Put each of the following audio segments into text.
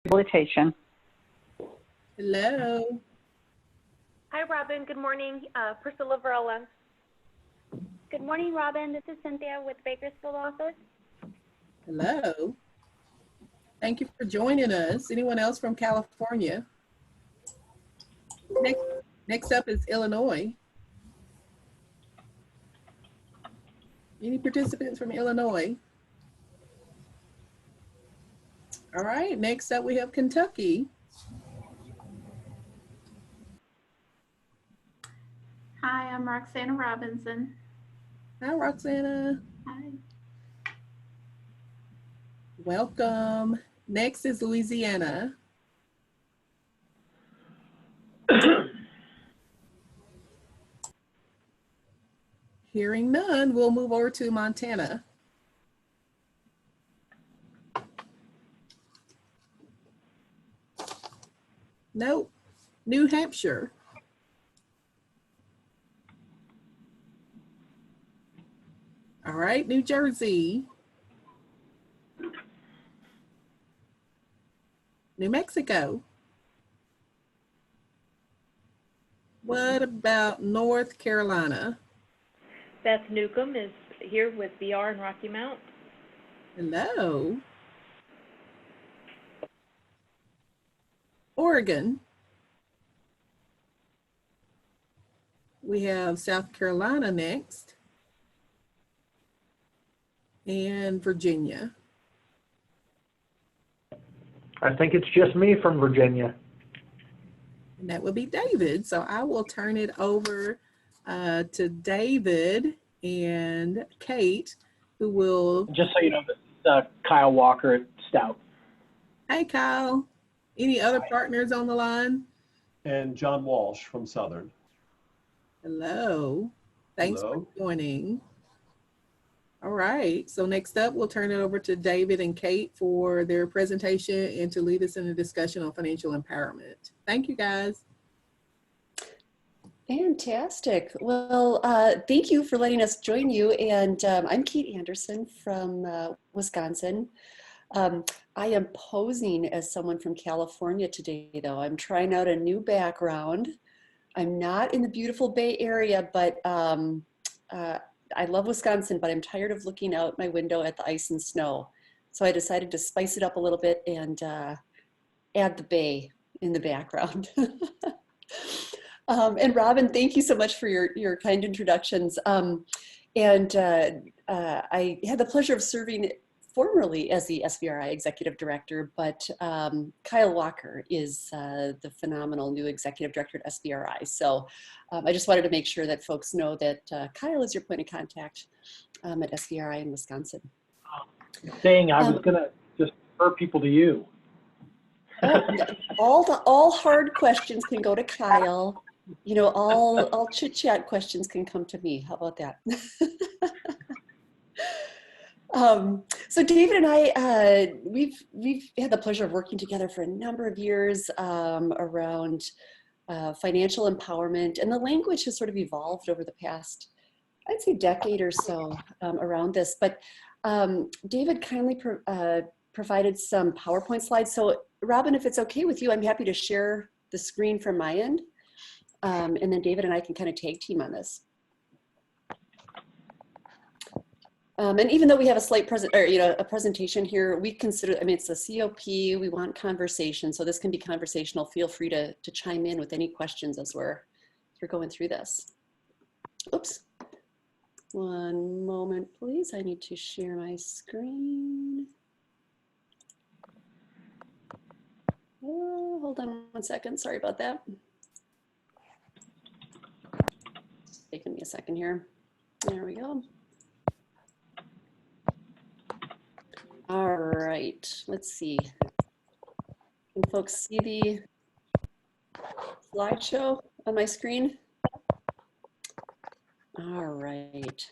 rehabilitation. Hello. Hi, Robin. Good morning. Priscilla Varela. Good morning, Robin. This is Cynthia with Bakersfield office. Hello. Thank you for joining us. Anyone else from California? Next up is Illinois. Any participants from Illinois? All right, next up we have Kentucky. Hi, I'm Roxana Robinson. Hi, Roxana. Hi. Welcome. Next is Louisiana. Hearing none, we'll move over to Montana. Nope. New Hampshire. All right, New Jersey. New Mexico. What about North Carolina? Beth Newcomb is here with VR in Rocky Mount. Hello. Oregon. We have South Carolina next. And Virginia. I think it's just me from Virginia. And that would be David. So I will turn it over to David and Kate, who will. Just so you know, this is Kyle Walker at Stout. Hey, Kyle. Any other partners on the line? And John Walsh from Southern. Hello. Thanks for joining. All right. So next up, we'll turn it over to David and Kate for their presentation and to lead us in a discussion on financial empowerment. Thank you, guys. Fantastic. Well, thank you for letting us join you. And I'm Kate Anderson from Wisconsin. I am posing as someone from California today, though. I'm trying out a new background. I'm not in the beautiful Bay Area, but I love Wisconsin, but I'm tired of looking out my window at the ice and snow. So I decided to spice it up a little bit and add the bay in the background. And Robin, thank you so much for your kind introductions. I had the pleasure of serving formerly as the SVRI Executive Director, but Kyle Walker is the phenomenal new Executive Director at SVRI. So I just wanted to make sure that folks know that Kyle is your point of contact at SVRI in Wisconsin. Dang, I was gonna just refer people to you. All hard questions can go to Kyle. You know, all chit chat questions can come to me. How about that? So David and I, we've had the pleasure of working together for a number of years around financial empowerment, and the language has sort of evolved over the past, I'd say, decade or so around this. But David kindly provided some PowerPoint slides. So Robin, if it's okay with you, I'm happy to share the screen from my end, and then David and I can kind of tag team on this. And even though we have a slight a presentation here, we consider, I mean, it's a COP, we want conversation. So this can be conversational. Feel free to chime in with any questions as we're going through this. Oops. One moment, please. I need to share my screen. Oh, hold on one second. Sorry about that. It's taking me a second here. There we go. All right, let's see. Can folks see the slideshow on my screen? All right,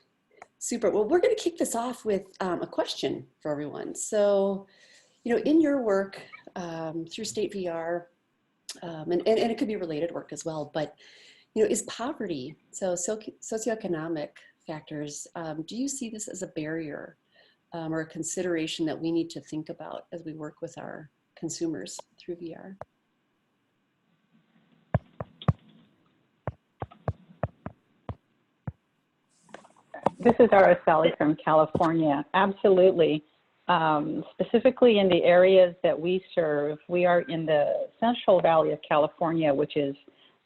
super. Well, we're going to kick this off with a question for everyone. So, you know, in your work through State VR, and it could be related work as well, but, you know, is poverty, so socioeconomic factors, do you see this as a barrier or a consideration that we need to think about as we work with our consumers through VR. This is Araceli from California. Absolutely. Specifically in the areas that we serve, we are in the Central Valley of California, which is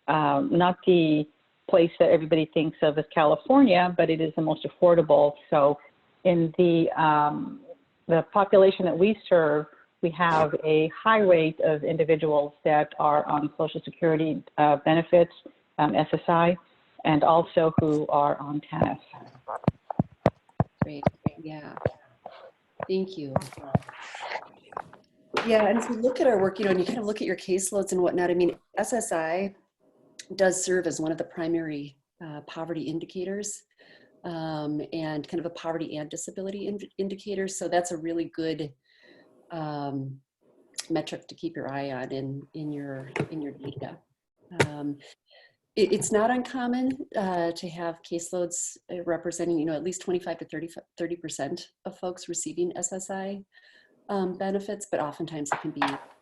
not the place that everybody thinks of as California, but it is the most affordable. So in the population that we serve, we have a high rate of individuals that are on Social Security benefits, SSI, and also who are on TANF. Great. Yeah. Thank you. Yeah, and if you look at our work, and you kind of look at your caseloads and whatnot, I mean, SSI does serve as one of the primary poverty indicators and kind of a poverty and disability indicator. So that's a really good metric to keep your eye on in your data. It's not uncommon to have caseloads representing, at least 25 to 30% of folks receiving SSI benefits, but oftentimes it can be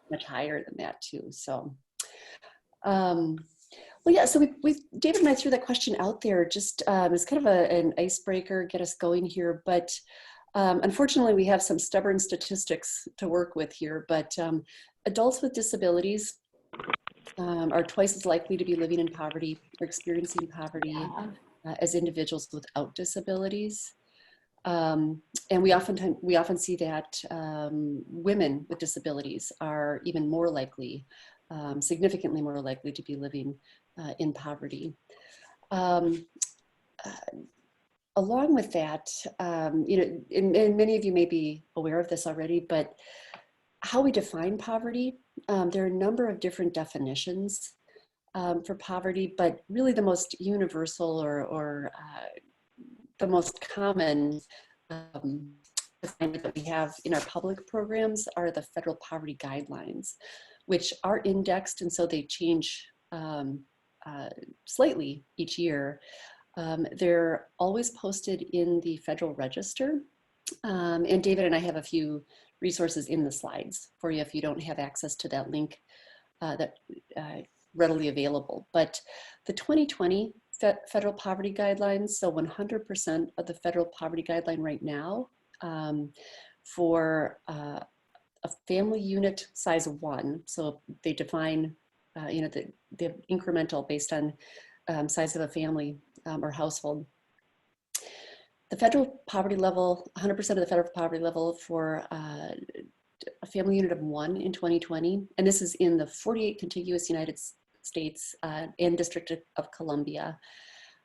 much higher than that too. So, well, yeah, so David and I threw that question out there just as kind of an icebreaker, get us going here. But unfortunately, we have some stubborn statistics to work with here, but adults with disabilities are twice as likely to be living in poverty or experiencing poverty as individuals without disabilities. And we often see that women with disabilities are even more likely, significantly more likely to be living in poverty. Along with that, and many of you may be aware of this already, but how we define poverty, there are a number of different definitions for poverty, but really the most universal or the most common assignment that we have in our public programs are the federal poverty guidelines, which are indexed, and so they change slightly each year. They're always posted in the Federal Register, and David and I have a few resources in the slides for you if you don't have access to that link that readily available. But the 2020 federal poverty guidelines, so 100% of the federal poverty guideline right now for a family unit size 1, so they define the incremental based on size of a family or household. The federal poverty level, 100% of the federal poverty level for a family unit of 1 in 2020, and this is in the 48 contiguous United States and District of Columbia.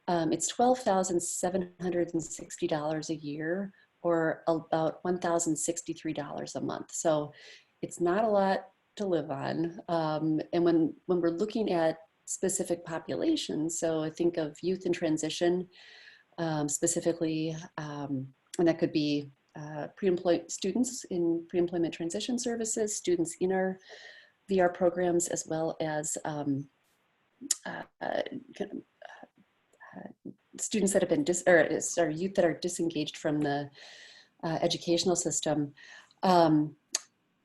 It's $12,760 a year, or about $1,063 a month. So it's not a lot to live on. And when we're looking at specific populations, so I think of youth in transition, specifically, and that could be students in pre-employment transition services, students in our VR programs, as well as students that have been youth that are disengaged from the educational system.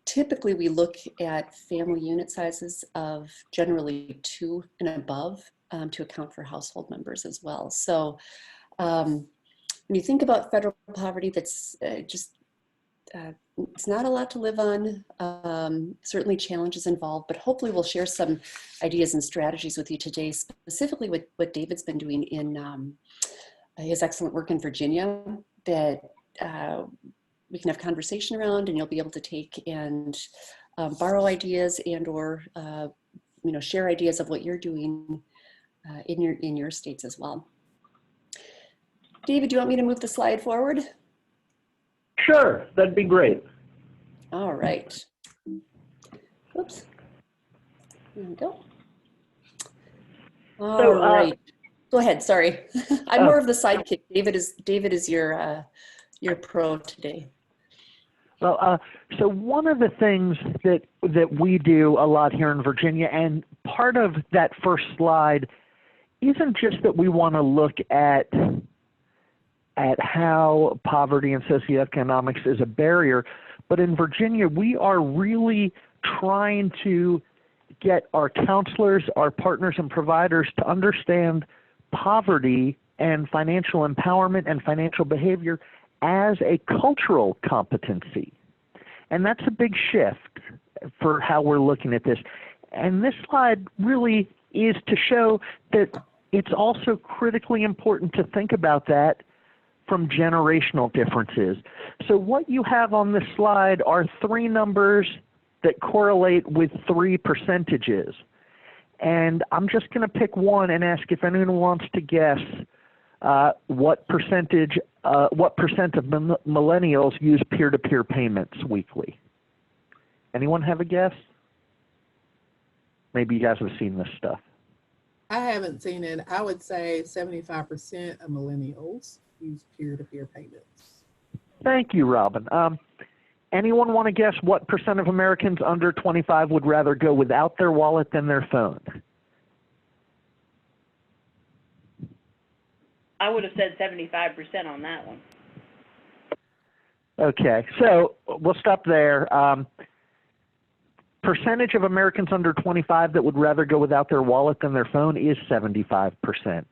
Typically, we look at family unit sizes of generally 2 and above to account for household members as well. So when you think about federal poverty, that's it's not a lot to live on. Certainly challenges involved, but hopefully we'll share some ideas and strategies with you today, specifically what David's been doing in his excellent work in Virginia that we can have conversation around, and you'll be able to take and borrow ideas and or share ideas of what you're doing in your states as well. David, do you want me to move the slide forward? Sure, that'd be great. All right. Oops. There we go. All right. Go ahead. Sorry, I'm more of the sidekick. David is your pro today. Well, so one of the things that we do a lot here in Virginia, and part of that first slide isn't just that we want to look at how poverty and socioeconomics is a barrier, but in Virginia, we are really trying to get our counselors, our partners and providers to understand poverty and financial empowerment and financial behavior as a cultural competency. And that's a big shift for how we're looking at this. And this slide really is to show that it's also critically important to think about that from generational differences. So what you have on this slide are 3 numbers that correlate with 3 percentages. And I'm just going to pick one and ask if anyone wants to guess what percent of millennials use peer-to-peer payments weekly. Anyone have a guess? Maybe you guys have seen this stuff. I haven't seen it. I would say 75% of millennials use peer-to-peer payments. Thank you, Robin. Anyone want to guess what percent of Americans under 25 would rather go without their wallet than their phone? I would have said 75% on that one. Okay, so we'll stop there. Percentage of Americans under 25 that would rather go without their wallet than their phone is 75%.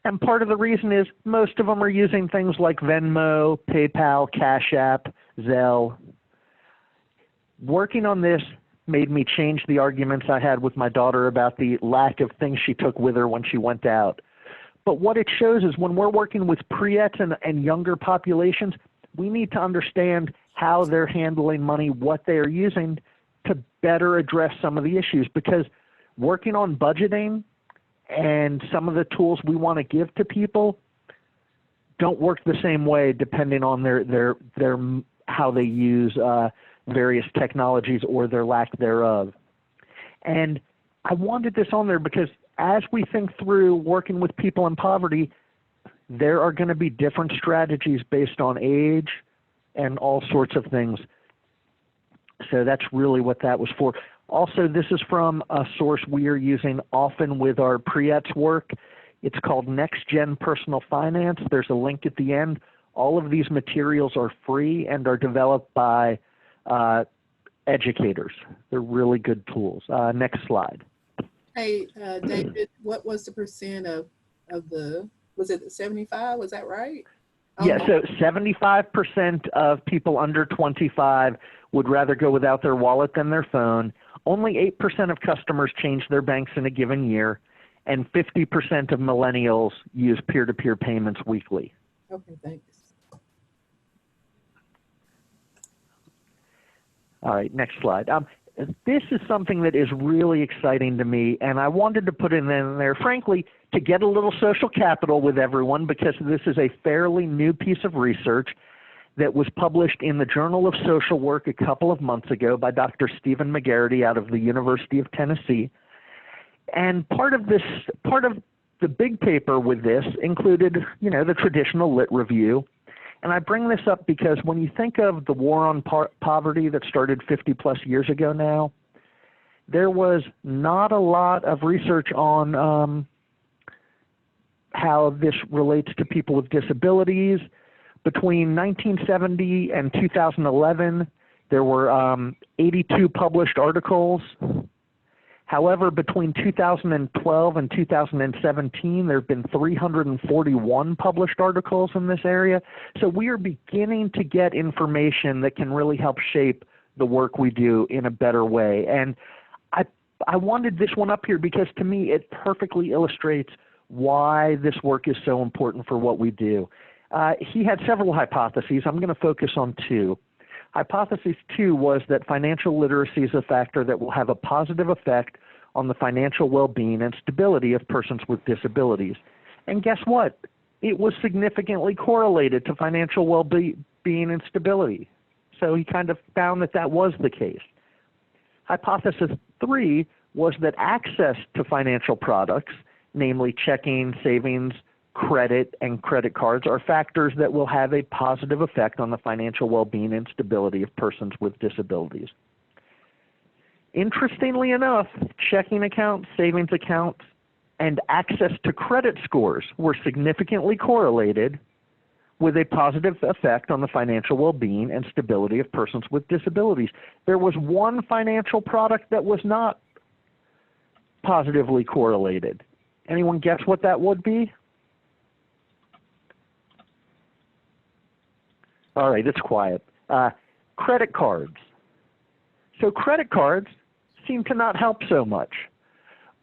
And part of the reason is most of them are using things like Venmo, PayPal, Cash App, Zelle. Working on this made me change the arguments I had with my daughter about the lack of things she took with her when she went out. But what it shows is when we're working with pre-ets and younger populations, we need to understand how they're handling money, what they are using to better address some of the issues. Because working on budgeting and some of the tools we want to give to people don't work the same way depending on their how they use various technologies or their lack thereof. And I wanted this on there because as we think through working with people in poverty, there are going to be different strategies based on age and all sorts of things. So that's really what that was for. Also, this is from a source we are using often with our pre-ets work. It's called Next Gen Personal Finance. There's a link at the end. All of these materials are free and are developed by educators. They're really good tools. Next slide. Hey, David, what was the percent of the, was it 75? Was that right? Yeah, so 75% of people under 25 would rather go without their wallet than their phone. Only 8% of customers change their banks in a given year, and 50% of millennials use peer-to-peer payments weekly. Okay, thanks. All right, next slide. This is something that is really exciting to me, and I wanted to put it in there, frankly, to get a little social capital with everyone, because this is a fairly new piece of research that was published in the Journal of Social Work a couple of months ago by Dr. Stephen McGarity out of the University of Tennessee. And part of the big paper with this included, the traditional lit review. And I bring this up because when you think of the war on poverty that started 50 plus years ago now, there was not a lot of research on how this relates to people with disabilities. Between 1970 and 2011, there were 82 published articles. However, between 2012 and 2017, there have been 341 published articles in this area. So we are beginning to get information that can really help shape the work we do in a better way. And I wanted this one up here because to me it perfectly illustrates why this work is so important for what we do. He had several hypotheses. I'm going to focus on 2. Hypothesis 2 was that financial literacy is a factor that will have a positive effect on the financial well-being and stability of persons with disabilities. And guess what? It was significantly correlated to financial well-being and stability. So he kind of found that that was the case. Hypothesis 3 was that access to financial products, namely checking, savings, credit, and credit cards, are factors that will have a positive effect on the financial well-being and stability of persons with disabilities. Interestingly enough, checking accounts, savings accounts, and access to credit scores were significantly correlated with a positive effect on the financial well-being and stability of persons with disabilities. There was one financial product that was not positively correlated. Anyone guess what that would be? All right, it's quiet. Credit cards. So credit cards seem to not help so much.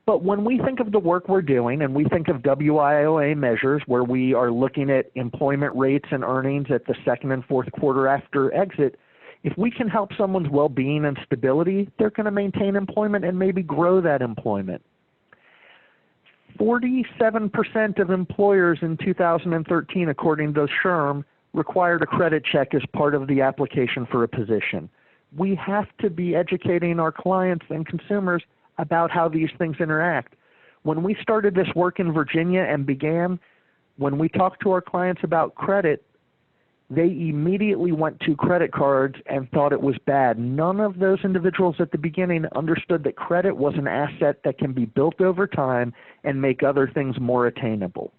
But when we think of the work we're doing and we think of WIOA measures where we are looking at employment rates and earnings at the second and fourth quarter after exit, if we can help someone's well-being and stability, they're going to maintain employment and maybe grow that employment. 47% of employers in 2013, according to SHRM, required a credit check as part of the application for a position. We have to be educating our clients and consumers about how these things interact. When we started this work in Virginia and when we talked to our clients about credit, they immediately went to credit cards and thought it was bad. None of those individuals at the beginning understood that credit was an asset that can be built over time and make other things more attainable.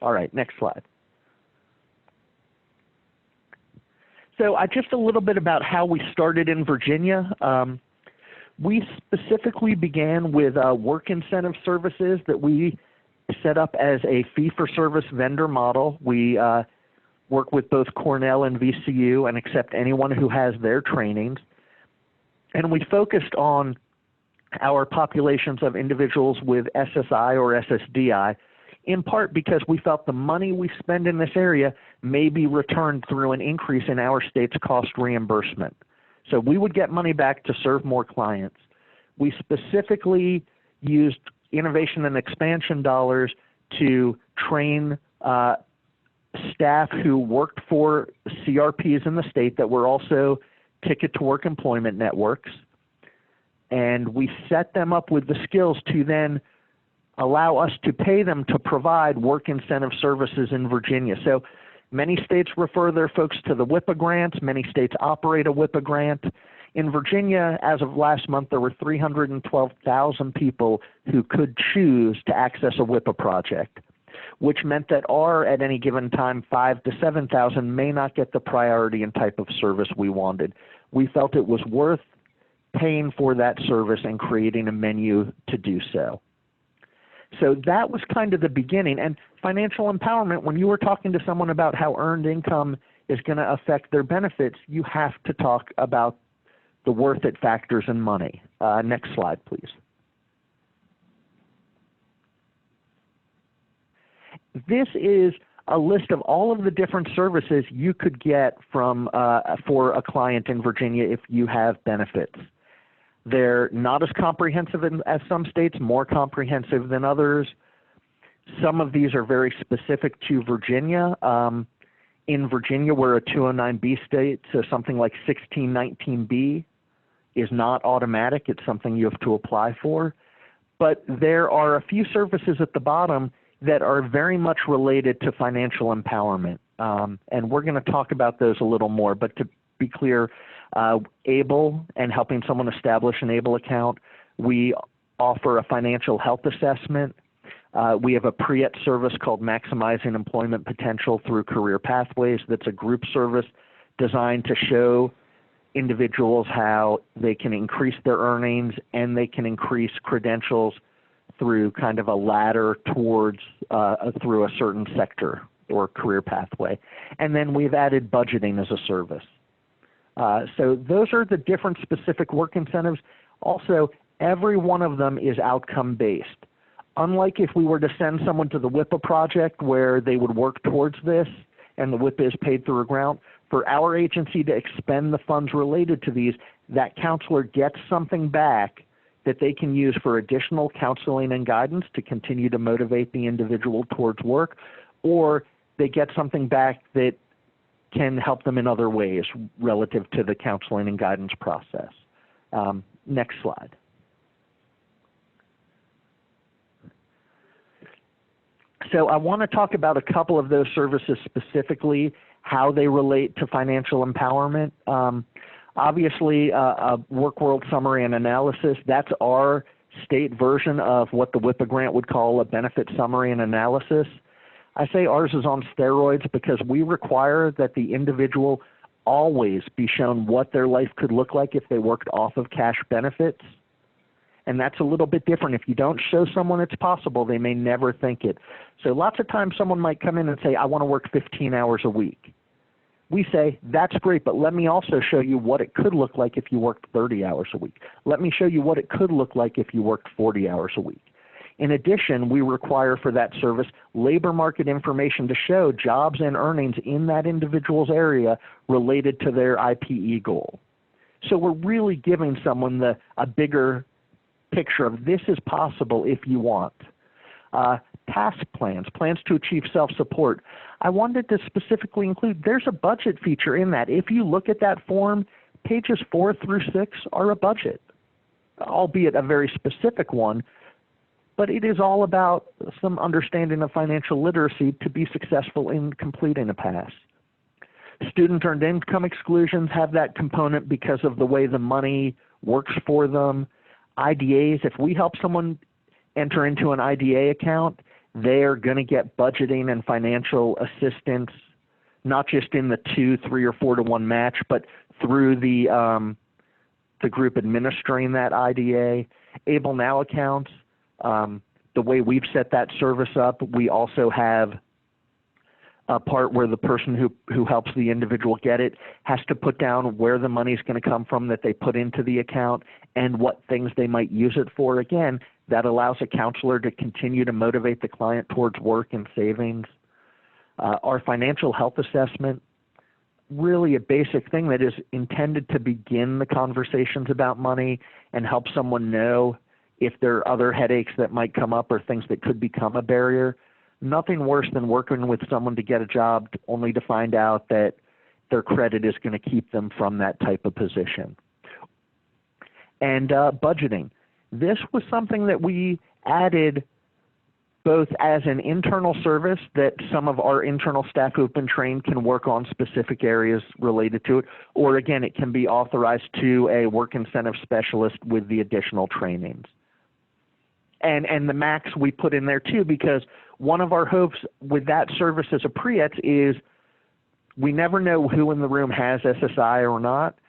All right, next slide. So just a little bit about how we started in Virginia. We specifically began with work incentive services that we set up as a fee-for-service vendor model. We work with both Cornell and VCU and accept anyone who has their trainings. And we focused on our populations of individuals with SSI or SSDI, in part because we felt the money we spend in this area may be returned through an increase in our state's cost reimbursement. So we would get money back to serve more clients. We specifically used innovation and expansion dollars to train staff who worked for CRPs in the state that were also ticket to work employment networks. And we set them up with the skills to then allow us to pay them to provide work incentive services in Virginia. So many states refer their folks to the WIPA grants. Many states operate a WIPA grant. In Virginia, as of last month, there were 312,000 people who could choose to access a WIPA project, which meant that at any given time, 5,000 to 7,000 may not get the priority and type of service we wanted. We felt it was worth paying for that service and creating a menu to do so. So that was kind of the beginning. And financial empowerment, when you were talking to someone about how earned income is going to affect their benefits, you have to talk about the worth it factors in money. Next slide, please. This is a list of all of the different services you could get from for a client in Virginia if you have benefits. They're not as comprehensive as some states, more comprehensive than others. Some of these are very specific to Virginia. In Virginia, we're a 209B state, so something like 1619B is not automatic. It's something you have to apply for. But there are a few services at the bottom that are very much related to financial empowerment. And we're going to talk about those a little more. But to be clear, ABLE and helping someone establish an ABLE account, we offer a financial health assessment. We have a pre-ET service called Maximizing Employment Potential Through Career Pathways. That's a group service designed to show individuals how they can increase their earnings and they can increase credentials through kind of a ladder towards through a certain sector or career pathway. And then we've added budgeting as a service. So those are the different specific work incentives. Also, every one of them is outcome-based. Unlike if we were to send someone to the WIPA project where they would work towards this and the WIPA is paid through a grant, for our agency to expend the funds related to these, that counselor gets something back that they can use for additional counseling and guidance to continue to motivate the individual towards work, or they get something back that can help them in other ways relative to the counseling and guidance process. Next slide. So I want to talk about a couple of those services specifically, how they relate to financial empowerment. Obviously, a work world summary and analysis, that's our state version of what the WIPA grant would call a benefit summary and analysis. I say ours is on steroids because we require that the individual always be shown what their life could look like if they worked off of cash benefits. And that's a little bit different. If you don't show someone it's possible, they may never think it. So lots of times someone might come in and say, I want to work 15 hours a week. We say, that's great, but let me also show you what it could look like if you worked 30 hours a week. Let me show you what it could look like if you worked 40 hours a week. In addition, we require for that service labor market information to show jobs and earnings in that individual's area related to their IPE goal. So we're really giving someone a bigger picture of this is possible if you want. Task plans, plans to achieve self-support. I wanted to specifically include, there's a budget feature in that. If you look at that form, pages 4 through 6 are a budget, albeit a very specific one, but it is all about some understanding of financial literacy to be successful in completing a pass. Student earned income exclusions have that component because of the way the money works for them. IDAs, if we help someone enter into an IDA account, they are going to get budgeting and financial assistance, not just in the 2, 3, or 4 to 1 match, but through the group administering that IDA. Able Now accounts, the way we've set that service up, we also have a part where the person who helps the individual get it has to put down where the money is going to come from that they put into the account and what things they might use it for. Again, that allows a counselor to continue to motivate the client towards work and savings. Our financial health assessment, really a basic thing that is intended to begin the conversations about money and help someone know if there are other headaches that might come up or things that could become a barrier. Nothing worse than working with someone to get a job only to find out that their credit is going to keep them from that type of position. And budgeting. This was something that we added both as an internal service that some of our internal staff who have been trained can work on specific areas related to it, or again, it can be authorized to a work incentive specialist with the additional trainings. And the max we put in there too, because one of our hopes with that service as a pre-ETS is we never know who in the room has SSI or not,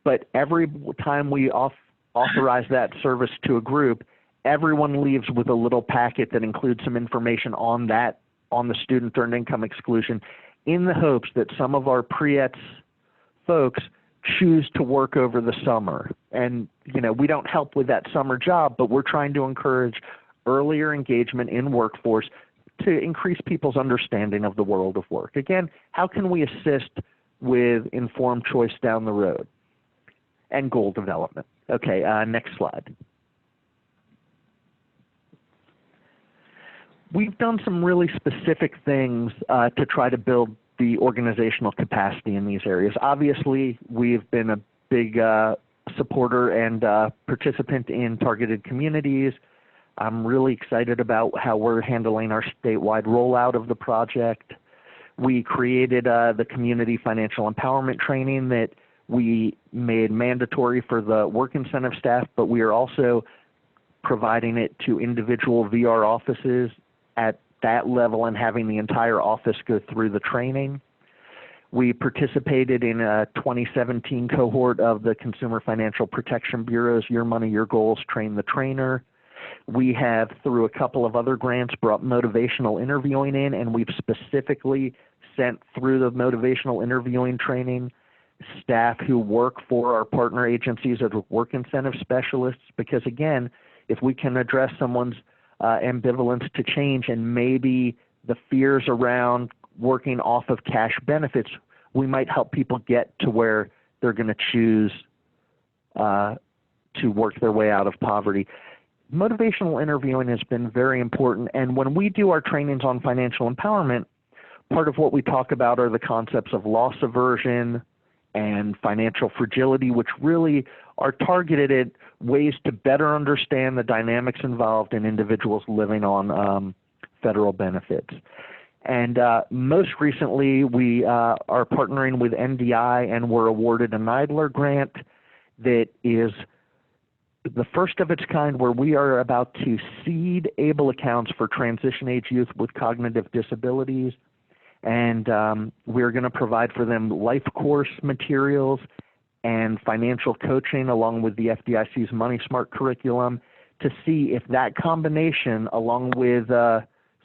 but every time we authorize that service to a group, everyone leaves with a little packet that includes some information on the student earned income exclusion, in the hopes that some of our pre-ETS folks choose to work over the summer. And we don't help with that summer job, but we're trying to encourage earlier engagement in workforce to increase people's understanding of the world of work. Again, how can we assist with informed choice down the road and goal development? Okay, next slide. We've done some really specific things to try to build the organizational capacity in these areas. Obviously, we've been a big supporter and participant in targeted communities. I'm really excited about how we're handling our statewide rollout of the project. We created the community financial empowerment training that we made mandatory for the work incentive staff, but we are also providing it to individual VR offices at that level and having the entire office go through the training. We participated in a 2017 cohort of the Consumer Financial Protection Bureau's Your Money, Your Goals, Train the Trainer. We have, through a couple of other grants, brought motivational interviewing in, and we've specifically sent through the motivational interviewing training staff who work for our partner agencies as work incentive specialists, because again, if we can address someone's ambivalence to change and maybe the fears around working off of cash benefits, we might help people get to where they're going to choose to work their way out of poverty. Motivational interviewing has been very important, and when we do our trainings on financial empowerment, part of what we talk about are the concepts of loss aversion and financial fragility, which really are targeted at ways to better understand the dynamics involved in individuals living on federal benefits. And most recently, we are partnering with NDI and were awarded a NIDLR grant that is the first of its kind, where we are about to seed ABLE accounts for transition age youth with cognitive disabilities. And we're going to provide for them life course materials and financial coaching along with the FDIC's Money Smart curriculum to see if that combination, along with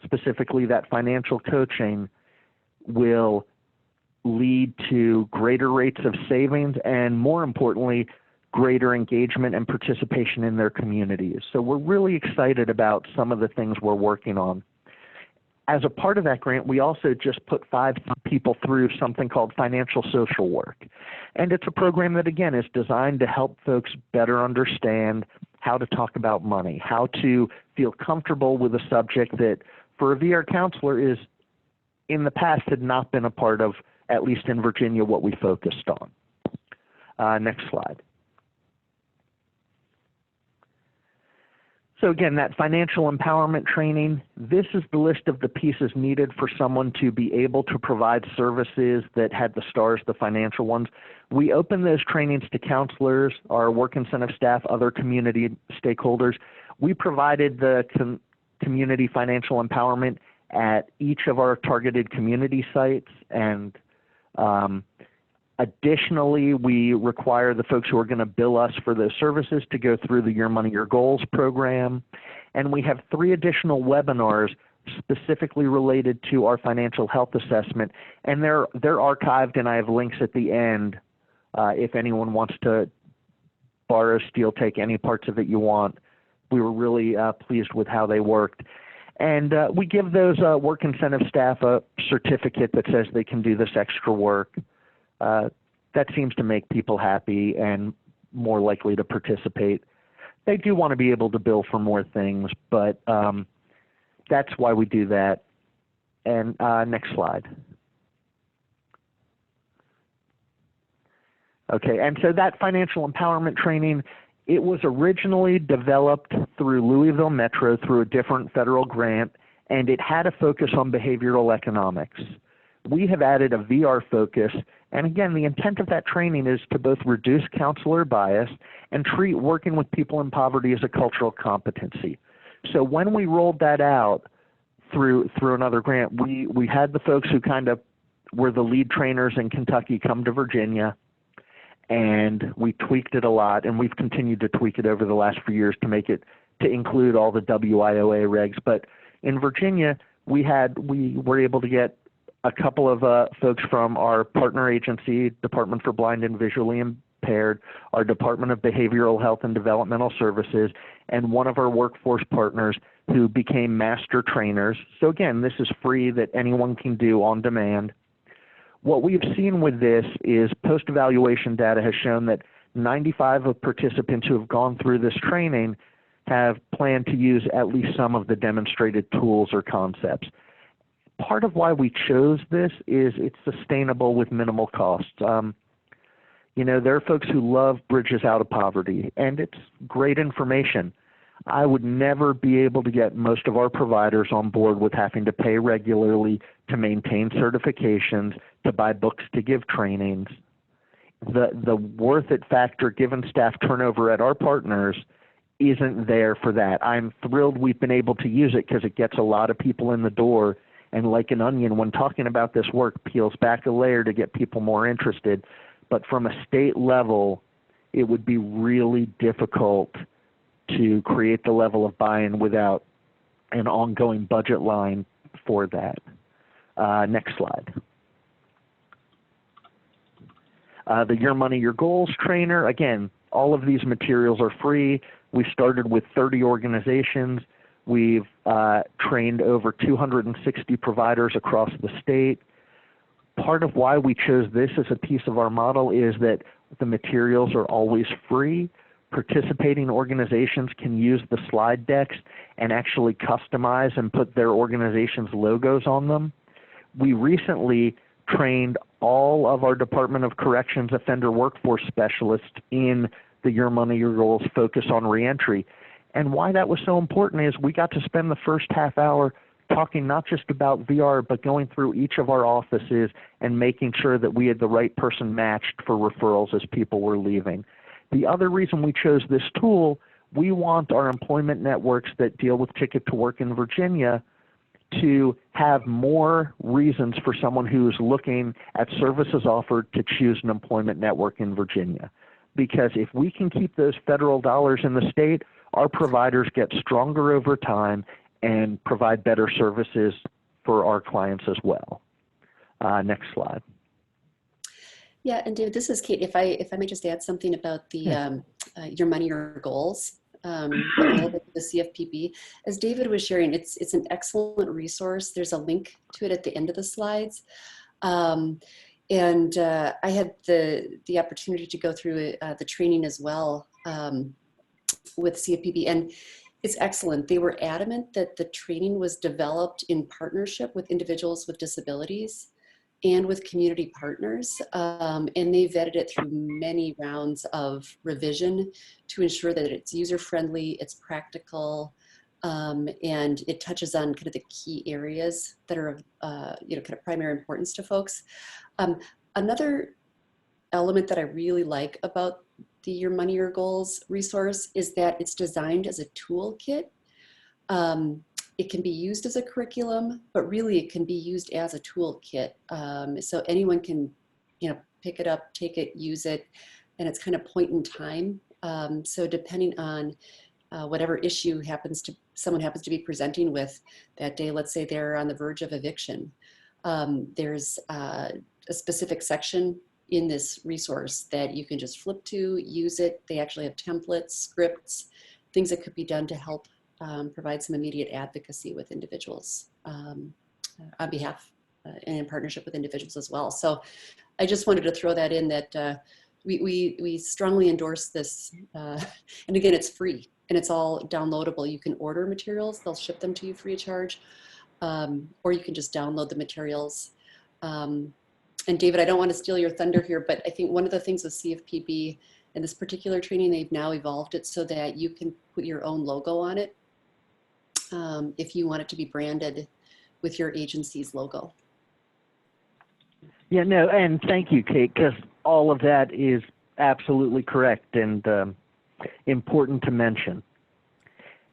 specifically that financial coaching, will lead to greater rates of savings and, more importantly, greater engagement and participation in their communities. So we're really excited about some of the things we're working on. As a part of that grant, we also just put 5 people through something called financial social work. And it's a program that, again, is designed to help folks better understand how to talk about money, how to feel comfortable with a subject that, for a VR counselor, is in the past had not been a part of, at least in Virginia, what we focused on. Next slide. So again, that financial empowerment training, this is the list of the pieces needed for someone to be able to provide services that had the stars, the financial ones. We open those trainings to counselors, our work incentive staff, other community stakeholders. We provided the community financial empowerment at each of our targeted community sites, and additionally, we require the folks who are going to bill us for those services to go through the Your Money, Your Goals program. And we have 3 additional webinars specifically related to our financial health assessment. And they're archived, and I have links at the end if anyone wants to borrow, steal, take any parts of it you want. We were really pleased with how they worked. And we give those work incentive staff a certificate that says they can do this extra work. That seems to make people happy and more likely to participate. They do want to be able to bill for more things, but that's why we do that. And next slide. Okay, and so that financial empowerment training, it was originally developed through Louisville Metro through a different federal grant, and it had a focus on behavioral economics. We have added a VR focus, and again, the intent of that training is to both reduce counselor bias and treat working with people in poverty as a cultural competency. So when we rolled that out through another grant, we had the folks who kind of were the lead trainers in Kentucky come to Virginia, and we tweaked it a lot, and we've continued to tweak it over the last few years to make it to include all the WIOA regs. But in Virginia, we were able to get a couple of folks from our partner agency, Department for Blind and Visually Impaired, our Department of Behavioral Health and Developmental Services, and one of our workforce partners who became master trainers. So again, this is free that anyone can do on demand. What we've seen with this is post-evaluation data has shown that 95 of participants who have gone through this training have planned to use at least some of the demonstrated tools or concepts. Part of why we chose this is it's sustainable with minimal costs. You know, there are folks who love Bridges Out of Poverty, and it's great information. I would never be able to get most of our providers on board with having to pay regularly to maintain certifications, to buy books to give trainings. The worth it factor given staff turnover at our partners isn't there for that. I'm thrilled we've been able to use it because it gets a lot of people in the door, and like an onion, when talking about this work, peels back a layer to get people more interested. But from a state level, it would be really difficult to create the level of buy-in without an ongoing budget line for that. Next slide. The Your Money, Your Goals trainer, again, all of these materials are free. We started with 30 organizations. We've trained over 260 providers across the state. Part of why we chose this as a piece of our model is that the materials are always free. Participating organizations can use the slide decks and actually customize and put their organization's logos on them. We recently trained all of our Department of Corrections offender workforce specialists in the Your Money, Your Goals focus on reentry. And why that was so important is we got to spend the first half hour talking not just about VR, but going through each of our offices and making sure that we had the right person matched for referrals as people were leaving. The other reason we chose this tool, we want our employment networks that deal with Ticket to Work in Virginia to have more reasons for someone who's looking at services offered to choose an employment network in Virginia. Because if we can keep those federal dollars in the state, our providers get stronger over time and provide better services for our clients as well. Next slide. Yeah, and David, this is Kate. If I may just add something about the your money, your goals, available to the CFPB. As David was sharing, it's an excellent resource. There's a link to it at the end of the slides. I had the opportunity to go through the training as well with CFPB, and it's excellent. They were adamant that the training was developed in partnership with individuals with disabilities and with community partners, and they vetted it through many rounds of revision to ensure that it's user-friendly, it's practical, and it touches on kind of the key areas that are of kind of primary importance to folks. Another element that I really like about the Your Money, Your Goals resource is that it's designed as a toolkit. It can be used as a curriculum, but really it can be used as a toolkit. So anyone can, pick it up, take it, use it, and it's kind of point in time. So depending on whatever issue someone happens to be presenting with that day, let's say they're on the verge of eviction, there's a specific section in this resource that you can just flip to, use it. They actually have templates, scripts, things that could be done to help provide some immediate advocacy with individuals on behalf and in partnership with individuals as well. So I just wanted to throw that in that we strongly endorse this. And again, it's free and it's all downloadable. You can order materials, they'll ship them to you free of charge, or you can just download the materials. And David, I don't want to steal your thunder here, but I think one of the things with CFPB in this particular training, they've now evolved it so that you can put your own logo on it if you want it to be branded with your agency's logo. Yeah, no, and thank you, Kate, because all of that is absolutely correct and important to mention.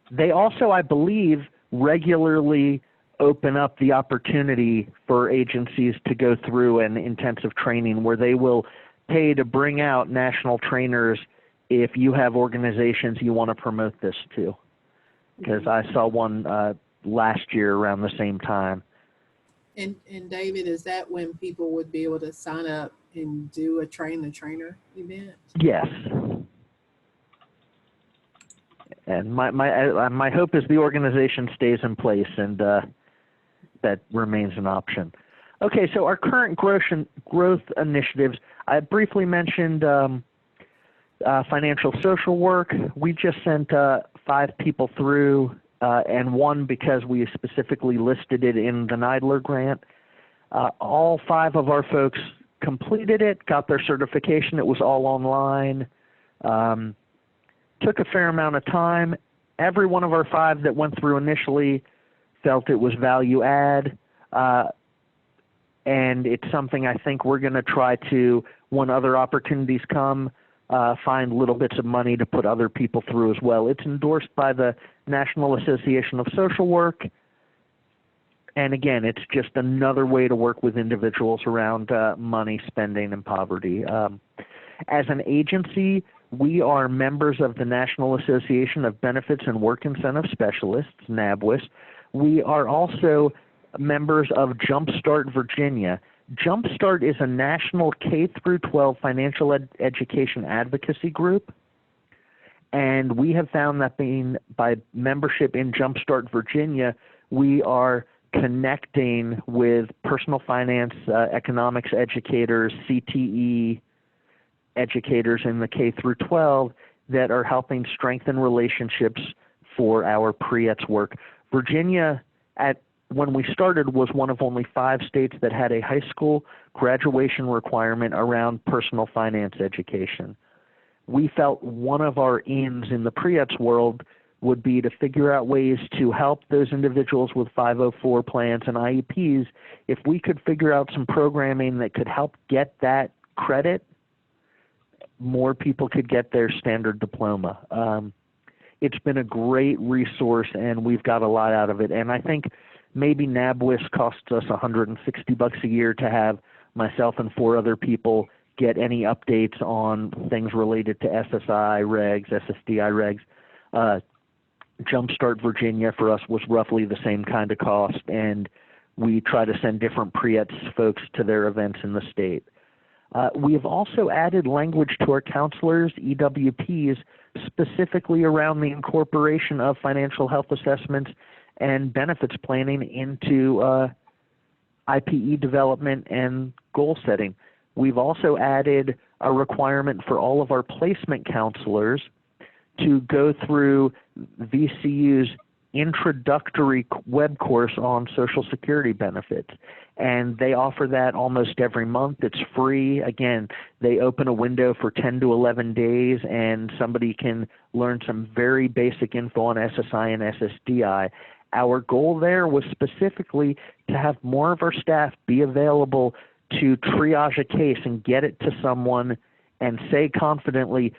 They also, I believe, regularly open up the opportunity for agencies to go through an intensive training where they will pay to bring out national trainers if you have organizations you want to promote this to. Because I saw one last year around the same time. And David, is that when people would be able to sign up and do a train the trainer event? Yes. And my hope is the organization stays in place and that remains an option. Okay, so our current growth initiatives, I briefly mentioned financial social work. We just sent 5 people through, and one because we specifically listed it in the NIDLR grant. All 5 of our folks completed it, got their certification. It was all online. Took a fair amount of time. Every one of our 5 that went through initially felt it was value add, and it's something I think we're going to try to, when other opportunities come, find little bits of money to put other people through as well. It's endorsed by the National Association of Social Work, and again, it's just another way to work with individuals around money, spending, and poverty. As an agency, we are members of the National Association of Benefits and Work Incentive Specialists, NABWIS. We are also members of Jumpstart Virginia. Jumpstart is a national K-12 financial education advocacy group, and we have found that by membership in Jumpstart Virginia, we are connecting with personal finance, economics educators, CTE educators in the K-12 that are helping strengthen relationships for our pre-ETS work. Virginia, when we started, was one of only 5 states that had a high school graduation requirement around personal finance education. We felt one of our ins in the pre-ETS world would be to figure out ways to help those individuals with 504 plans and IEPs. If we could figure out some programming that could help get that credit more people could get their standard diploma. It's been a great resource, and we've got a lot out of it. And I think maybe NABWIS costs us $160 a year to have myself and 4 other people get any updates on things related to SSI regs, SSDI regs. Jumpstart Virginia for us was roughly the same kind of cost, and we try to send different pre-ETS folks to their events in the state. We have also added language to our counselors, EWPs, specifically around the incorporation of financial health assessments and benefits planning into IPE development and goal setting. We've also added a requirement for all of our placement counselors to go through VCU's introductory web course on Social Security benefits. And they offer that almost every month. It's free. Again, they open a window for 10 to 11 days, and somebody can learn some very basic info on SSI and SSDI. Our goal there was specifically to have more of our staff be available to triage a case and get it to someone and say confidently,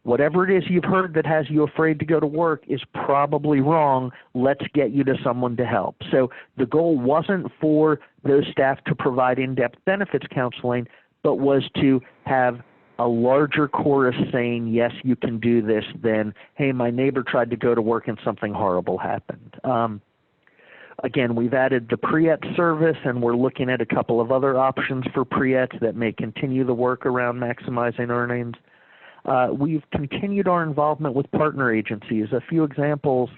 whatever it is you've heard that has you afraid to go to work is probably wrong. Let's get you to someone to help. So the goal wasn't for those staff to provide in-depth benefits counseling, but was to have a larger chorus saying, yes, you can do this, than, hey, my neighbor tried to go to work and something horrible happened. Again, we've added the pre-ET service, and we're looking at a couple of other options for pre-ETs that may continue the work around maximizing earnings. We've continued our involvement with partner agencies. A few examples,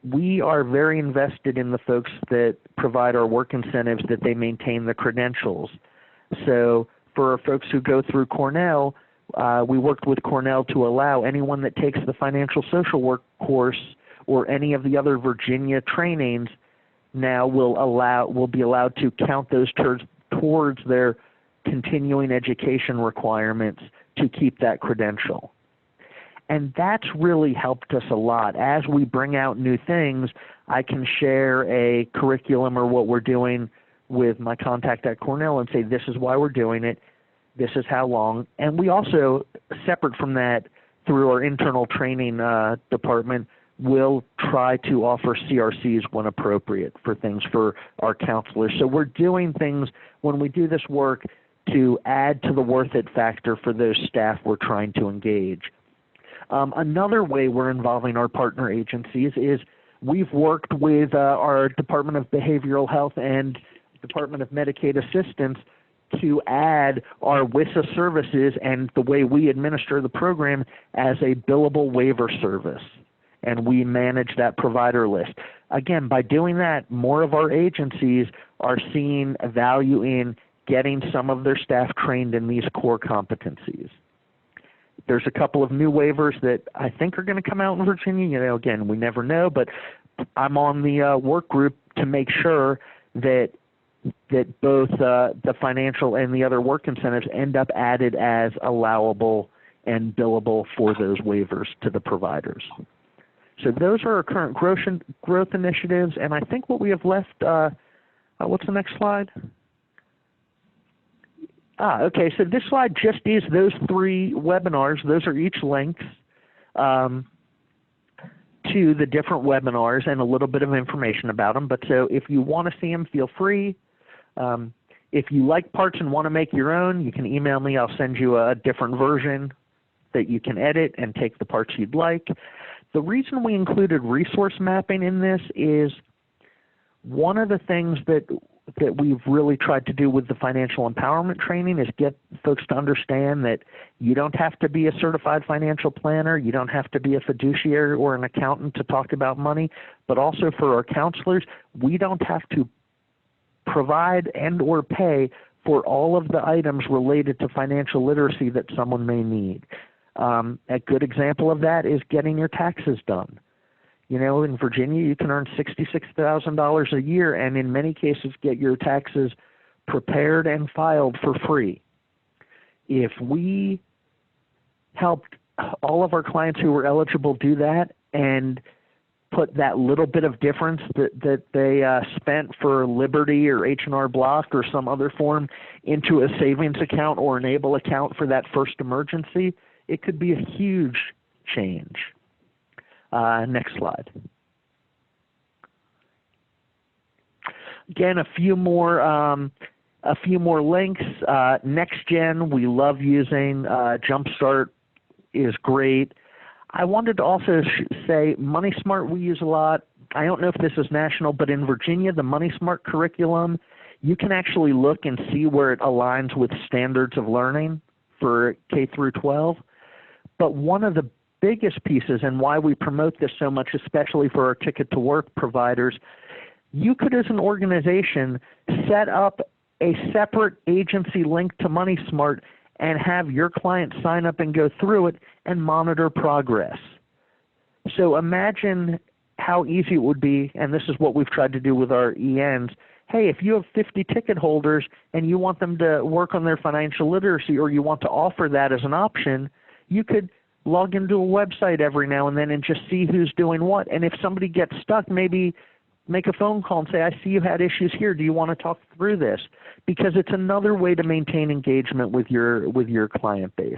we are very invested in the folks that provide our work incentives that they maintain the credentials. So for our folks who go through Cornell, we worked with Cornell to allow anyone that takes the financial social work course or any of the other Virginia trainings now will be allowed to count those towards their continuing education requirements to keep that credential. And that's really helped us a lot. As we bring out new things, I can share a curriculum or what we're doing with my contact at Cornell and say, this is why we're doing it, this is how long. And we also, separate from that, through our internal training department, will try to offer CRCs when appropriate for things for our counselors. So we're doing things when we do this work to add to the worth it factor for those staff we're trying to engage. Another way we're involving our partner agencies is we've worked with our Department of Behavioral Health and Department of Medicaid Assistance to add our WISA services and the way we administer the program as a billable waiver service. And we manage that provider list. Again, by doing that, more of our agencies are seeing value in getting some of their staff trained in these core competencies. There's a couple of new waivers that I think are going to come out in Virginia. You know, again, we never know, but I'm on the work group to make sure that both the financial and the other work incentives end up added as allowable and billable for those waivers to the providers. So those are our current growth initiatives, and I think what we have left, what's the next slide? Okay, so this slide just is those 3 webinars. Those are each links to the different webinars and a little bit of information about them. But so if you want to see them, feel free. If you like parts and want to make your own, you can email me. I'll send you a different version that you can edit and take the parts you'd like. The reason we included resource mapping in this is one of the things that we've really tried to do with the financial empowerment training is get folks to understand that you don't have to be a certified financial planner, you don't have to be a fiduciary or an accountant to talk about money, but also for our counselors, we don't have to provide and or pay for all of the items related to financial literacy that someone may need. A good example of that is getting your taxes done. You know, in Virginia, you can earn $66,000 a year and in many cases get your taxes prepared and filed for free. If we helped all of our clients who were eligible do that and put that little bit of difference that they spent for Liberty or H&R Block or some other form into a savings account or enable account for that first emergency, it could be a huge change. Next slide. Again, a few more links. NextGen, we love using. Jumpstart is great. I wanted to also say MoneySmart we use a lot. I don't know if this is national, but in Virginia, the MoneySmart curriculum, you can actually look and see where it aligns with standards of learning for K through 12. But one of the biggest pieces and why we promote this so much, especially for our Ticket to Work providers, you could as an organization set up a separate agency link to MoneySmart and have your client sign up and go through it and monitor progress. So imagine how easy it would be, and this is what we've tried to do with our ENs. Hey, if you have 50 ticket holders and you want them to work on their financial literacy or you want to offer that as an option, you could log into a website every now and then and just see who's doing what. And if somebody gets stuck, maybe make a phone call and say, I see you had issues here. Do you want to talk through this? Because it's another way to maintain engagement with your client base.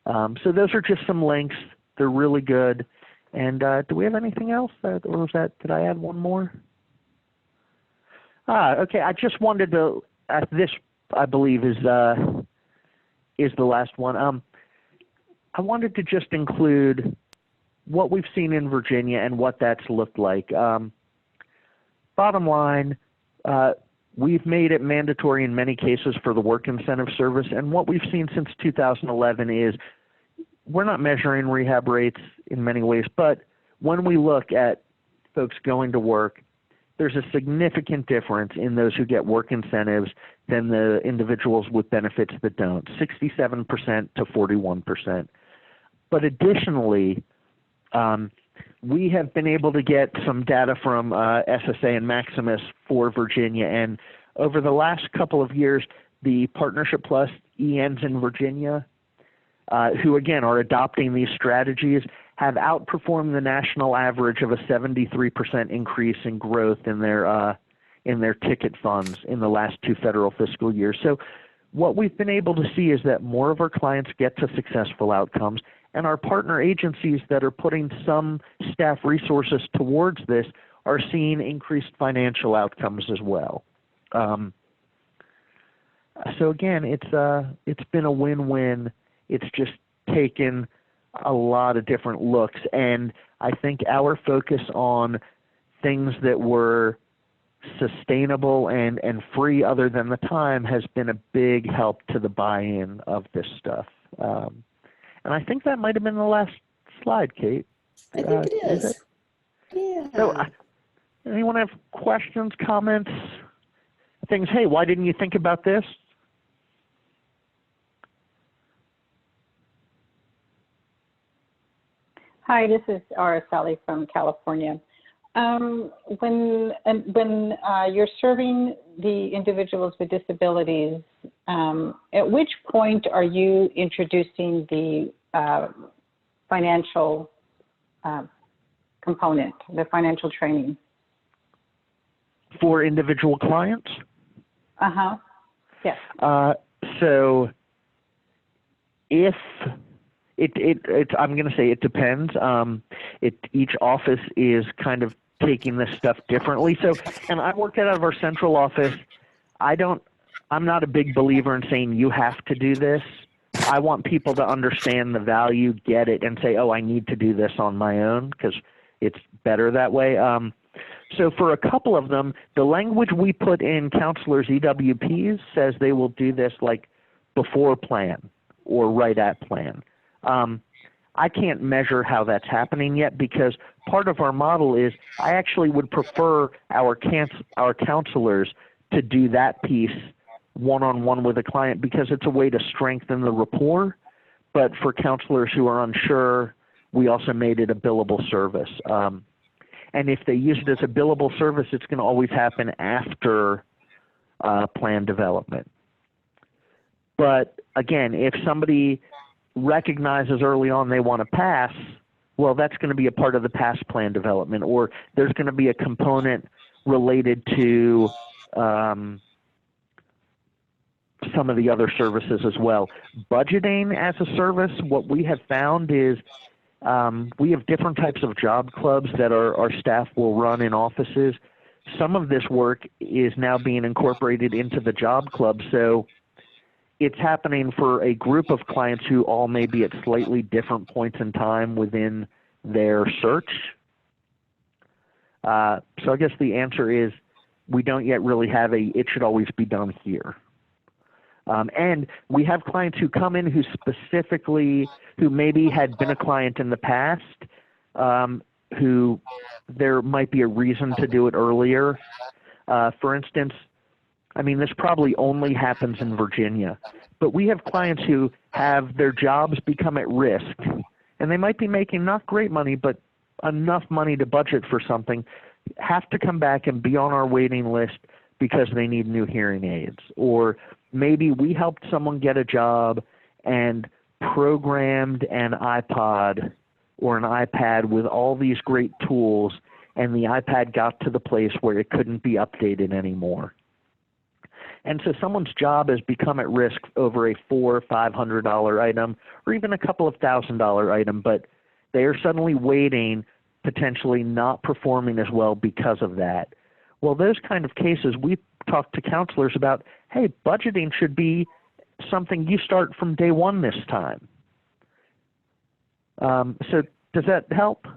So those are just some links. They're really good. And do we have anything else? Or was that, did I add one more? Okay. I just wanted to, this I believe is the last one. I wanted to just include what we've seen in Virginia and what that's looked like. Bottom line, we've made it mandatory in many cases for the work incentive service, and what we've seen since 2011 is we're not measuring rehab rates in many ways, but when we look at folks going to work, there's a significant difference in those who get work incentives than the individuals with benefits that don't, 67% to 41%. But additionally, we have been able to get some data from SSA and Maximus for Virginia, and over the last couple of years, the Partnership Plus ENs in Virginia, who again are adopting these strategies, have outperformed the national average of a 73% increase in growth in their ticket funds in the last 2 federal fiscal years. So what we've been able to see is that more of our clients get to successful outcomes, and our partner agencies that are putting some staff resources towards this are seeing increased financial outcomes as well. So again, it's been a win-win. It's just taken a lot of different looks, and I think our focus on things that were sustainable and free other than the time has been a big help to the buy-in of this stuff. And I think that might have been the last slide, Kate. I think it is. Yeah. So, anyone have questions, comments, things? Hey, why didn't you think about this? Hi, this is Sally from California. When you're serving the individuals with disabilities, at which point are you introducing the financial component, the financial training? For individual clients? Uh-huh, yes. So if I'm going to say it depends. Each office is kind of taking this stuff differently. So, and I work out of our central office. I'm not a big believer in saying you have to do this. I want people to understand the value, get it, and say, oh, I need to do this on my own because it's better that way. So for a couple of them, the language we put in counselors' EWPs says they will do this like before plan or right at plan. I can't measure how that's happening yet because part of our model is I actually would prefer our counselors to do that piece one-on-one with a client because it's a way to strengthen the rapport. But for counselors who are unsure, we also made it a billable service. And if they use it as a billable service, it's going to always happen after plan development. But again, if somebody recognizes early on they want to pass, Well, that's going to be a part of the past plan development, or there's going to be a component related to some of the other services as well. Budgeting as a service, what we have found is we have different types of job clubs that our staff will run in offices. Some of this work is now being incorporated into the job club, so it's happening for a group of clients who all may be at slightly different points in time within their search. So I guess the answer is we don't yet really have a it should always be done here. And we have clients who come in who maybe had been a client in the past, who there might be a reason to do it earlier. For instance, I mean, this probably only happens in Virginia, but we have clients who have their jobs become at risk, and they might be making not great money, but enough money to budget for something, have to come back and be on our waiting list because they need new hearing aids. Or maybe we helped someone get a job and programmed an iPod or an iPad with all these great tools, and the iPad got to the place where it couldn't be updated anymore. And so someone's job has become at risk over a $400 or $500 item, or even a couple of $1,000 item, but they are suddenly waiting, potentially not performing as well because of that. Well, those kind of cases, we talk to counselors about, hey, budgeting should be something you start from day one this time. So does that help?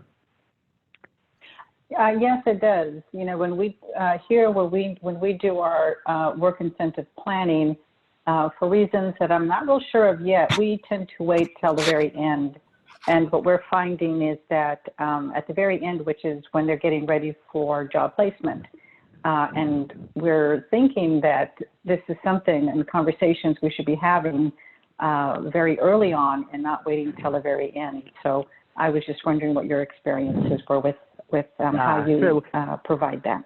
Yes, it does. You know, when we when we do our work incentive planning, for reasons that I'm not real sure of yet, we tend to wait till the very end. And what we're finding is that at the very end, which is when they're getting ready for job placement, and we're thinking that this is something and conversations we should be having very early on and not waiting till the very end. So I was just wondering what your experiences were with how you provide that.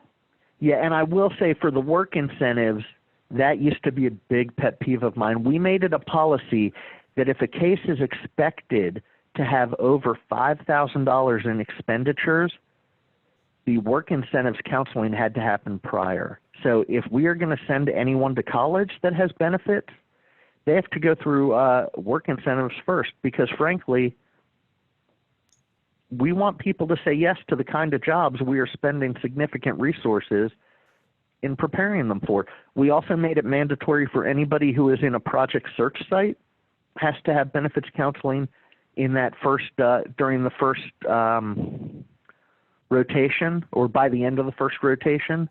Yeah, and I will say for the work incentives, that used to be a big pet peeve of mine. We made it a policy that if a case is expected to have over $5,000 in expenditures, the work incentives counseling had to happen prior. So if we are going to send anyone to college that has benefits, they have to go through work incentives first, because frankly, we want people to say yes to the kind of jobs we are spending significant resources in preparing them for. We also made it mandatory for anybody who is in a project search site has to have benefits counseling in that during the first rotation, or by the end of the first rotation.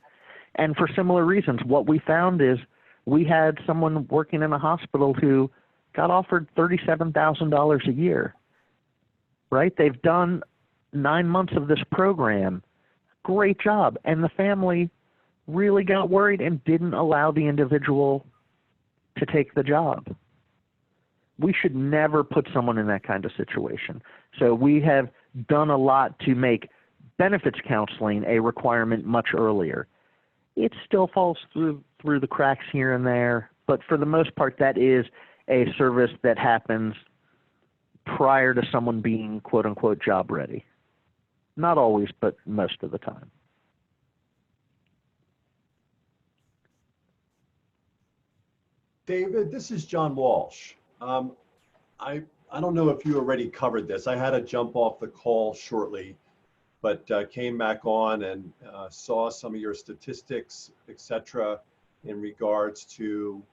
And for similar reasons, what we found is we had someone working in a hospital who got offered $37,000 a year, right? They've done 9 months of this program. Great job. And the family really got worried and didn't allow the individual to take the job. We should never put someone in that kind of situation. So we have done a lot to make benefits counseling a requirement much earlier. It still falls through the cracks here and there, but for the most part, that is a service that happens prior to someone being quote-unquote job ready. Not always, but most of the time. David, this is John Walsh. I don't know if you already covered this. I had to jump off the call shortly, but came back on and saw some of your statistics, et cetera, in regards to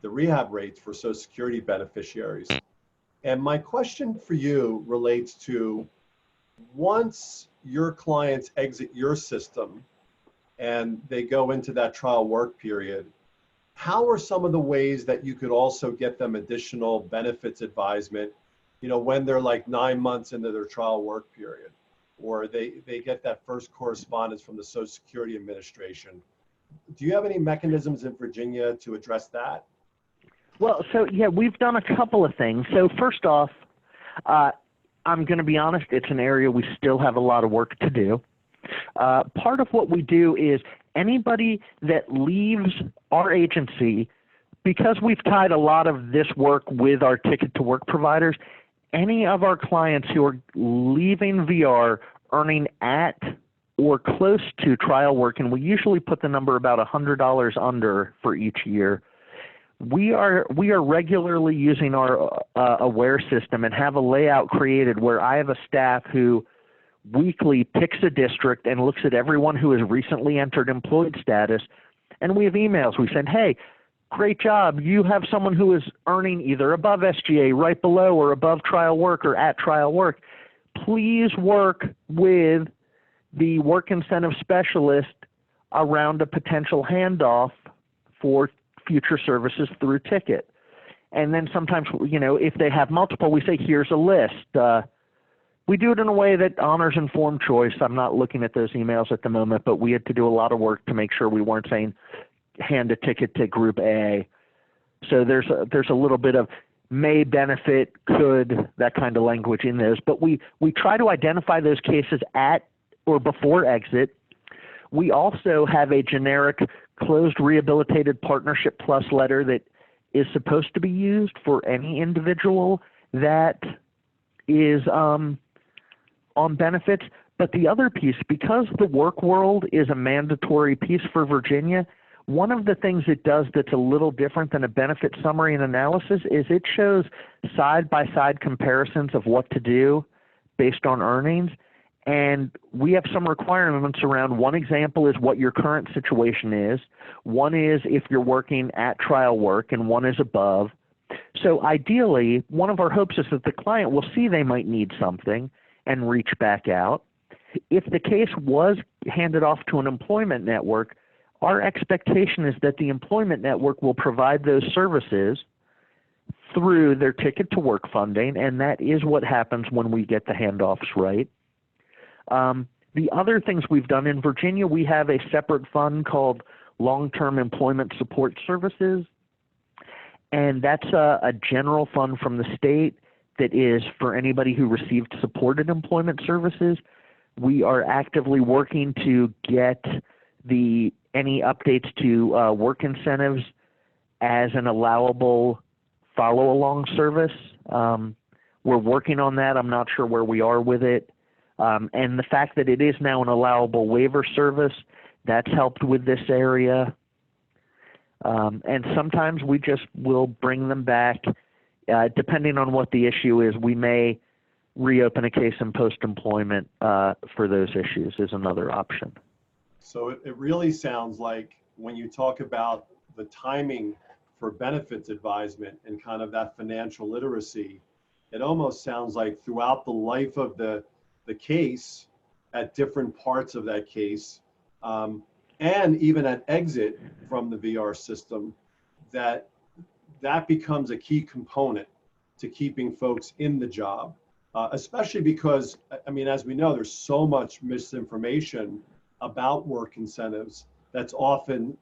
the rehab rates for Social Security beneficiaries. And my question for you relates to, once your clients exit your system and they go into that trial work period, how are some of the ways that you could also get them additional benefits advisement, you know, when they're like 9 months into their trial work period, or they get that first correspondence from the Social Security Administration? Do you have any mechanisms in Virginia to address that? Well, so yeah, we've done a couple of things. So first off, I'm going to be honest, it's an area we still have a lot of work to do. Part of what we do is anybody that leaves our agency, because we've tied a lot of this work with our ticket to work providers, any of our clients who are leaving VR earning at or close to trial work, and we usually put the number about $100 under for each year, we are regularly using our Aware system and have a layout created where I have a staff who weekly picks a district and looks at everyone who has recently entered employed status, and we have emails. We send, hey, great job. You have someone who is earning either above SGA, right below, or above trial work or at trial work. Please work with the work incentive specialist around a potential handoff for future services through ticket. And then sometimes, if they have multiple, we say, here's a list. We do it in a way that honors informed choice. I'm not looking at those emails at the moment, but we had to do a lot of work to make sure we weren't saying hand a ticket to group A. So there's a little bit of may benefit, could, that kind of language in those. But we try to identify those cases at or before exit. We also have a generic closed rehabilitated partnership plus letter that is supposed to be used for any individual that is on benefits. But the other piece, because the work world is a mandatory piece for Virginia, one of the things it does that's a little different than a benefit summary and analysis is it shows side-by-side comparisons of what to do based on earnings. And we have some requirements around. One example is what your current situation is. One is if you're working at trial work, and one is above. So ideally, one of our hopes is that the client will see they might need something and reach back out. If the case was handed off to an employment network, our expectation is that the employment network will provide those services through their ticket to work funding, and that is what happens when we get the handoffs right. The other things we've done in Virginia, we have a separate fund called Long-Term Employment Support Services, and that's a general fund from the state that is for anybody who received supported employment services. We are actively working to get any updates to work incentives as an allowable follow-along service. We're working on that. I'm not sure where we are with it. And the fact that it is now an allowable waiver service, that's helped with this area. And sometimes we just will bring them back. Depending on what the issue is, we may reopen a case in post-employment for those issues is another option. So it really sounds like when you talk about the timing for benefits advisement and kind of that financial literacy, it almost sounds like throughout the life of the case, at different parts of that case, and even at exit from the VR system, that becomes a key component to keeping folks in the job, especially because, I mean, as we know, there's so much misinformation about work incentives that's often,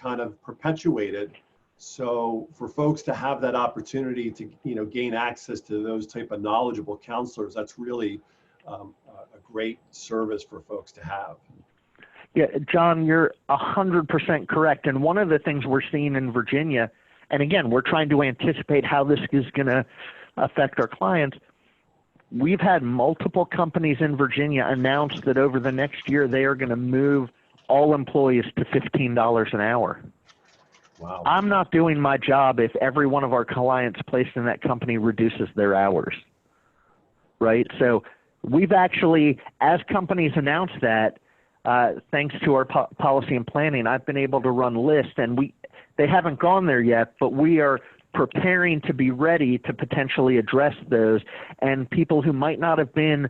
kind of perpetuated. So for folks to have that opportunity to, gain access to those type of knowledgeable counselors, that's really a great service for folks to have. Yeah, John, you're 100% correct. And one of the things we're seeing in Virginia, and again, we're trying to anticipate how this is going to affect our clients. We've had multiple companies in Virginia announce that over the next year, they are going to move all employees to $15 an hour. Wow. I'm not doing my job if every one of our clients placed in that company reduces their hours, right? So we've actually, as companies announce that, thanks to our policy and planning, I've been able to run lists, and they haven't gone there yet, but we are preparing to be ready to potentially address those. And people who might not have been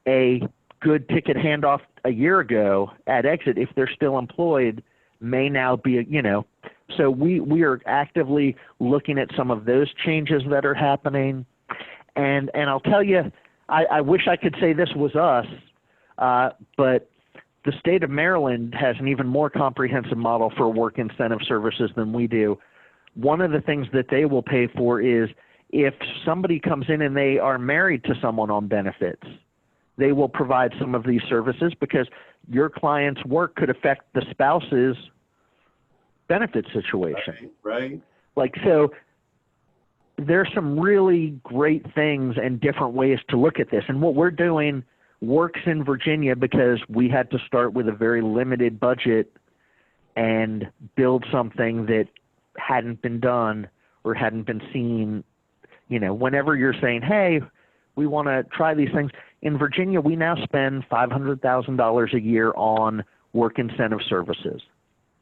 a good ticket handoff a year ago at exit, if they're still employed, may now be, so we are actively looking at some of those changes that are happening. And I'll tell you, I wish I could say this was us, but the state of Maryland has an even more comprehensive model for work incentive services than we do. One of the things that they will pay for is if somebody comes in and they are married to someone on benefits, they will provide some of these services because your client's work could affect the spouse's benefit situation. Right. Like, so there's some really great things and different ways to look at this. And what we're doing works in Virginia because we had to start with a very limited budget and build something that hadn't been done or hadn't been seen. You know, whenever you're saying, hey, we want to try these things. In Virginia, we now spend $500,000 a year on work incentive services.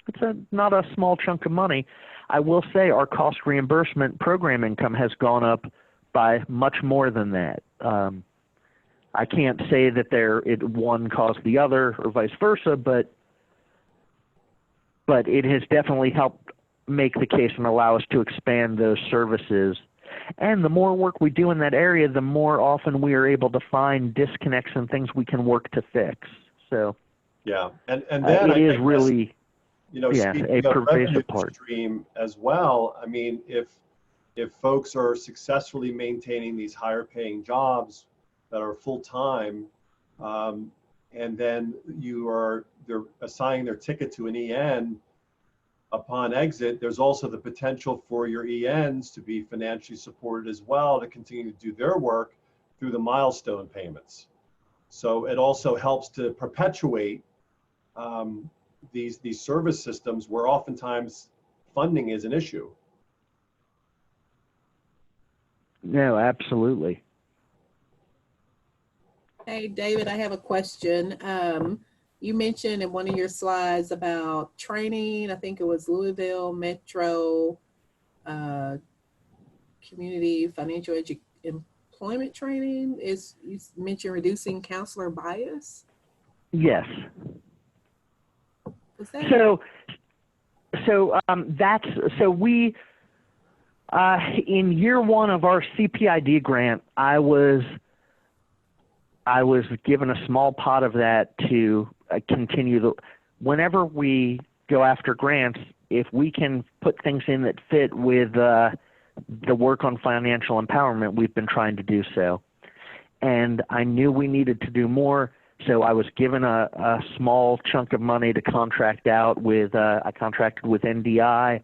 It's not a small chunk of money. I will say our cost reimbursement program income has gone up by much more than that. I can't say that one caused the other or vice versa, but it has definitely helped make the case and allow us to expand those services. And the more work we do in that area, the more often we are able to find disconnects and things we can work to fix. So yeah, and then it is really, speaking a of revenue pervasive part. stream as well. I mean, if folks are successfully maintaining these higher paying jobs that are full time, and then they're assigning their ticket to an EN upon exit, there's also the potential for your ENs to be financially supported as well to continue to do their work through the milestone payments. So it also helps to perpetuate these service systems where oftentimes funding is an issue. No, absolutely. Hey, David, I have a question. You mentioned in one of your slides about training. I think it was Louisville Metro Community Financial Employment Training. You mentioned reducing counselor bias? Yes. Was that? So we in year one of our CPID grant, I was given a small pot of that to continue whenever we go after grants, if we can put things in that fit with the work on financial empowerment, we've been trying to do so. And I knew we needed to do more, so I was given a small chunk of money to contract out with, I contracted with NDI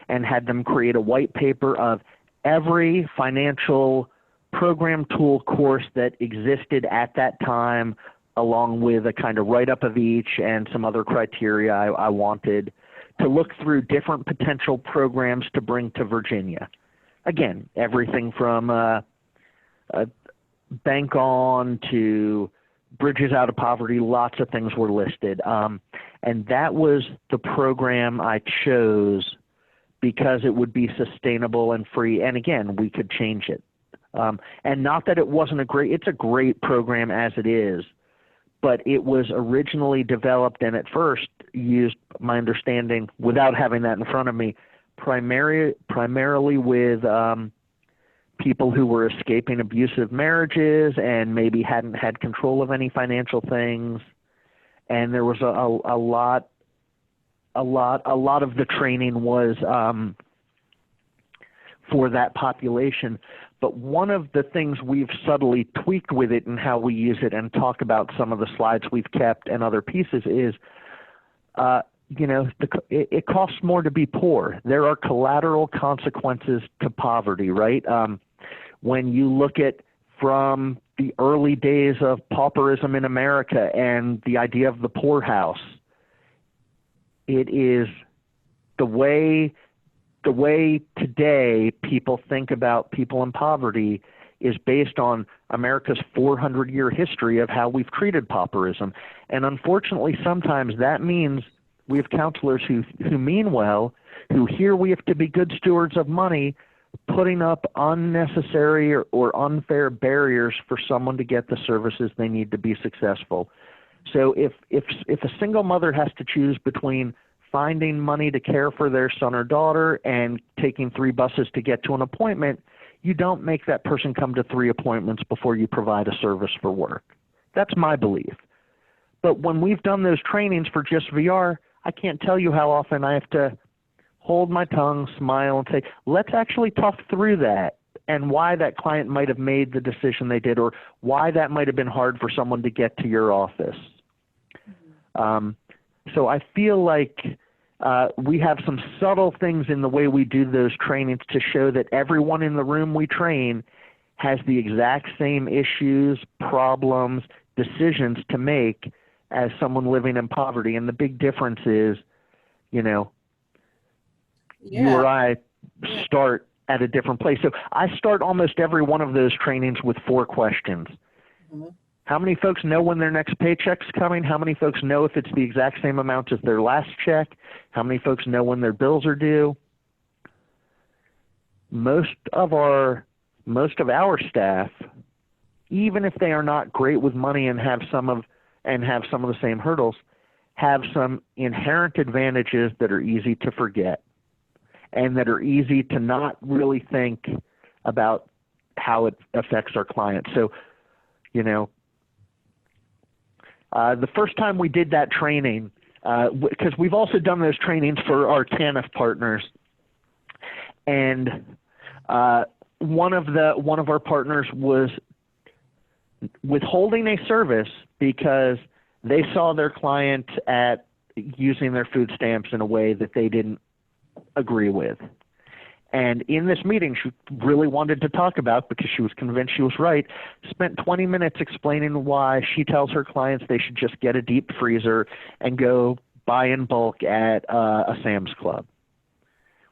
and had them create a white paper of every financial program tool course that existed at that time, along with a kind of write-up of each and some other criteria I wanted to look through different potential programs to bring to Virginia. Again, everything from Bank On to Bridges Out of Poverty, lots of things were listed. And that was the program I chose because it would be sustainable and free. And again, we could change it. And not that it wasn't it's a great program as it is, but it was originally developed and at first used, my understanding, without having that in front of me, primarily with people who were escaping abusive marriages and maybe hadn't had control of any financial things. And there was a lot of the training was for that population. But one of the things we've subtly tweaked with it and how we use it and talk about some of the slides we've kept and other pieces is, it costs more to be poor. There are collateral consequences to poverty, right? When you look at from the early days of pauperism in America and the idea of the poorhouse, it is the way today people think about people in poverty is based on America's 400-year history of how we've treated pauperism. And unfortunately, sometimes that means we have counselors who mean well, who hear we have to be good stewards of money, putting up unnecessary or unfair barriers for someone to get the services they need to be successful. So if a single mother has to choose between finding money to care for their son or daughter and taking 3 buses to get to an appointment, you don't make that person come to 3 appointments before you provide a service for work. That's my belief. But when we've done those trainings for just VR, I can't tell you how often I have to hold my tongue, smile, and say, let's actually talk through that and why that client might have made the decision they did or why that might have been hard for someone to get to your office. So I feel like we have some subtle things in the way we do those trainings to show that everyone in the room we train has the exact same issues, problems, decisions to make as someone living in poverty. And the big difference is, you know, you or I start at a different place. So I start almost every one of those trainings with 4 questions. Mm-hmm. How many folks know when their next paycheck's coming? How many folks know if it's the exact same amount as their last check? How many folks know when their bills are due? Most of our staff, even if they are not great with money and have some of the same hurdles, have some inherent advantages that are easy to forget and that are easy to not really think about how it affects our clients. So, you know, the first time we did that training, because we've also done those trainings for our TANF partners, and one of our partners was withholding a service because they saw their client at using their food stamps in a way that they didn't agree with. And in this meeting, she really wanted to talk about, because she was convinced she was right, spent 20 minutes explaining why she tells her clients they should just get a deep freezer and go buy in bulk at a Sam's Club,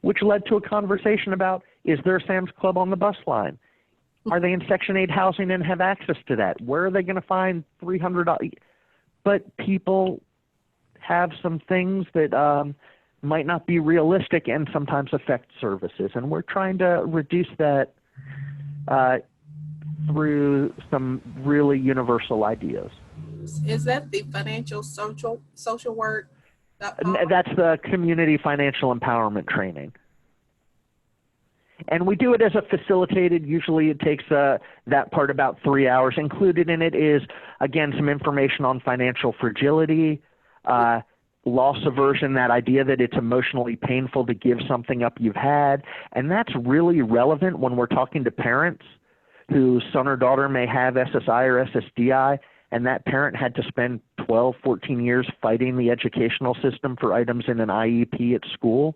which led to a conversation about, is there a Sam's Club on the bus line? Are they in Section 8 housing and have access to that? Where are they going to find $300? But people have some things that might not be realistic and sometimes affect services. And we're trying to reduce that through some really universal ideas. Is that the financial social work? That's the community financial empowerment training. And we do it as a facilitated, usually it takes that part about 3 hours. Included in it is, again, some information on financial fragility, loss aversion, that idea that it's emotionally painful to give something up you've had. And that's really relevant when we're talking to parents whose son or daughter may have SSI or SSDI, and that parent had to spend 12, 14 years fighting the educational system for items in an IEP at school.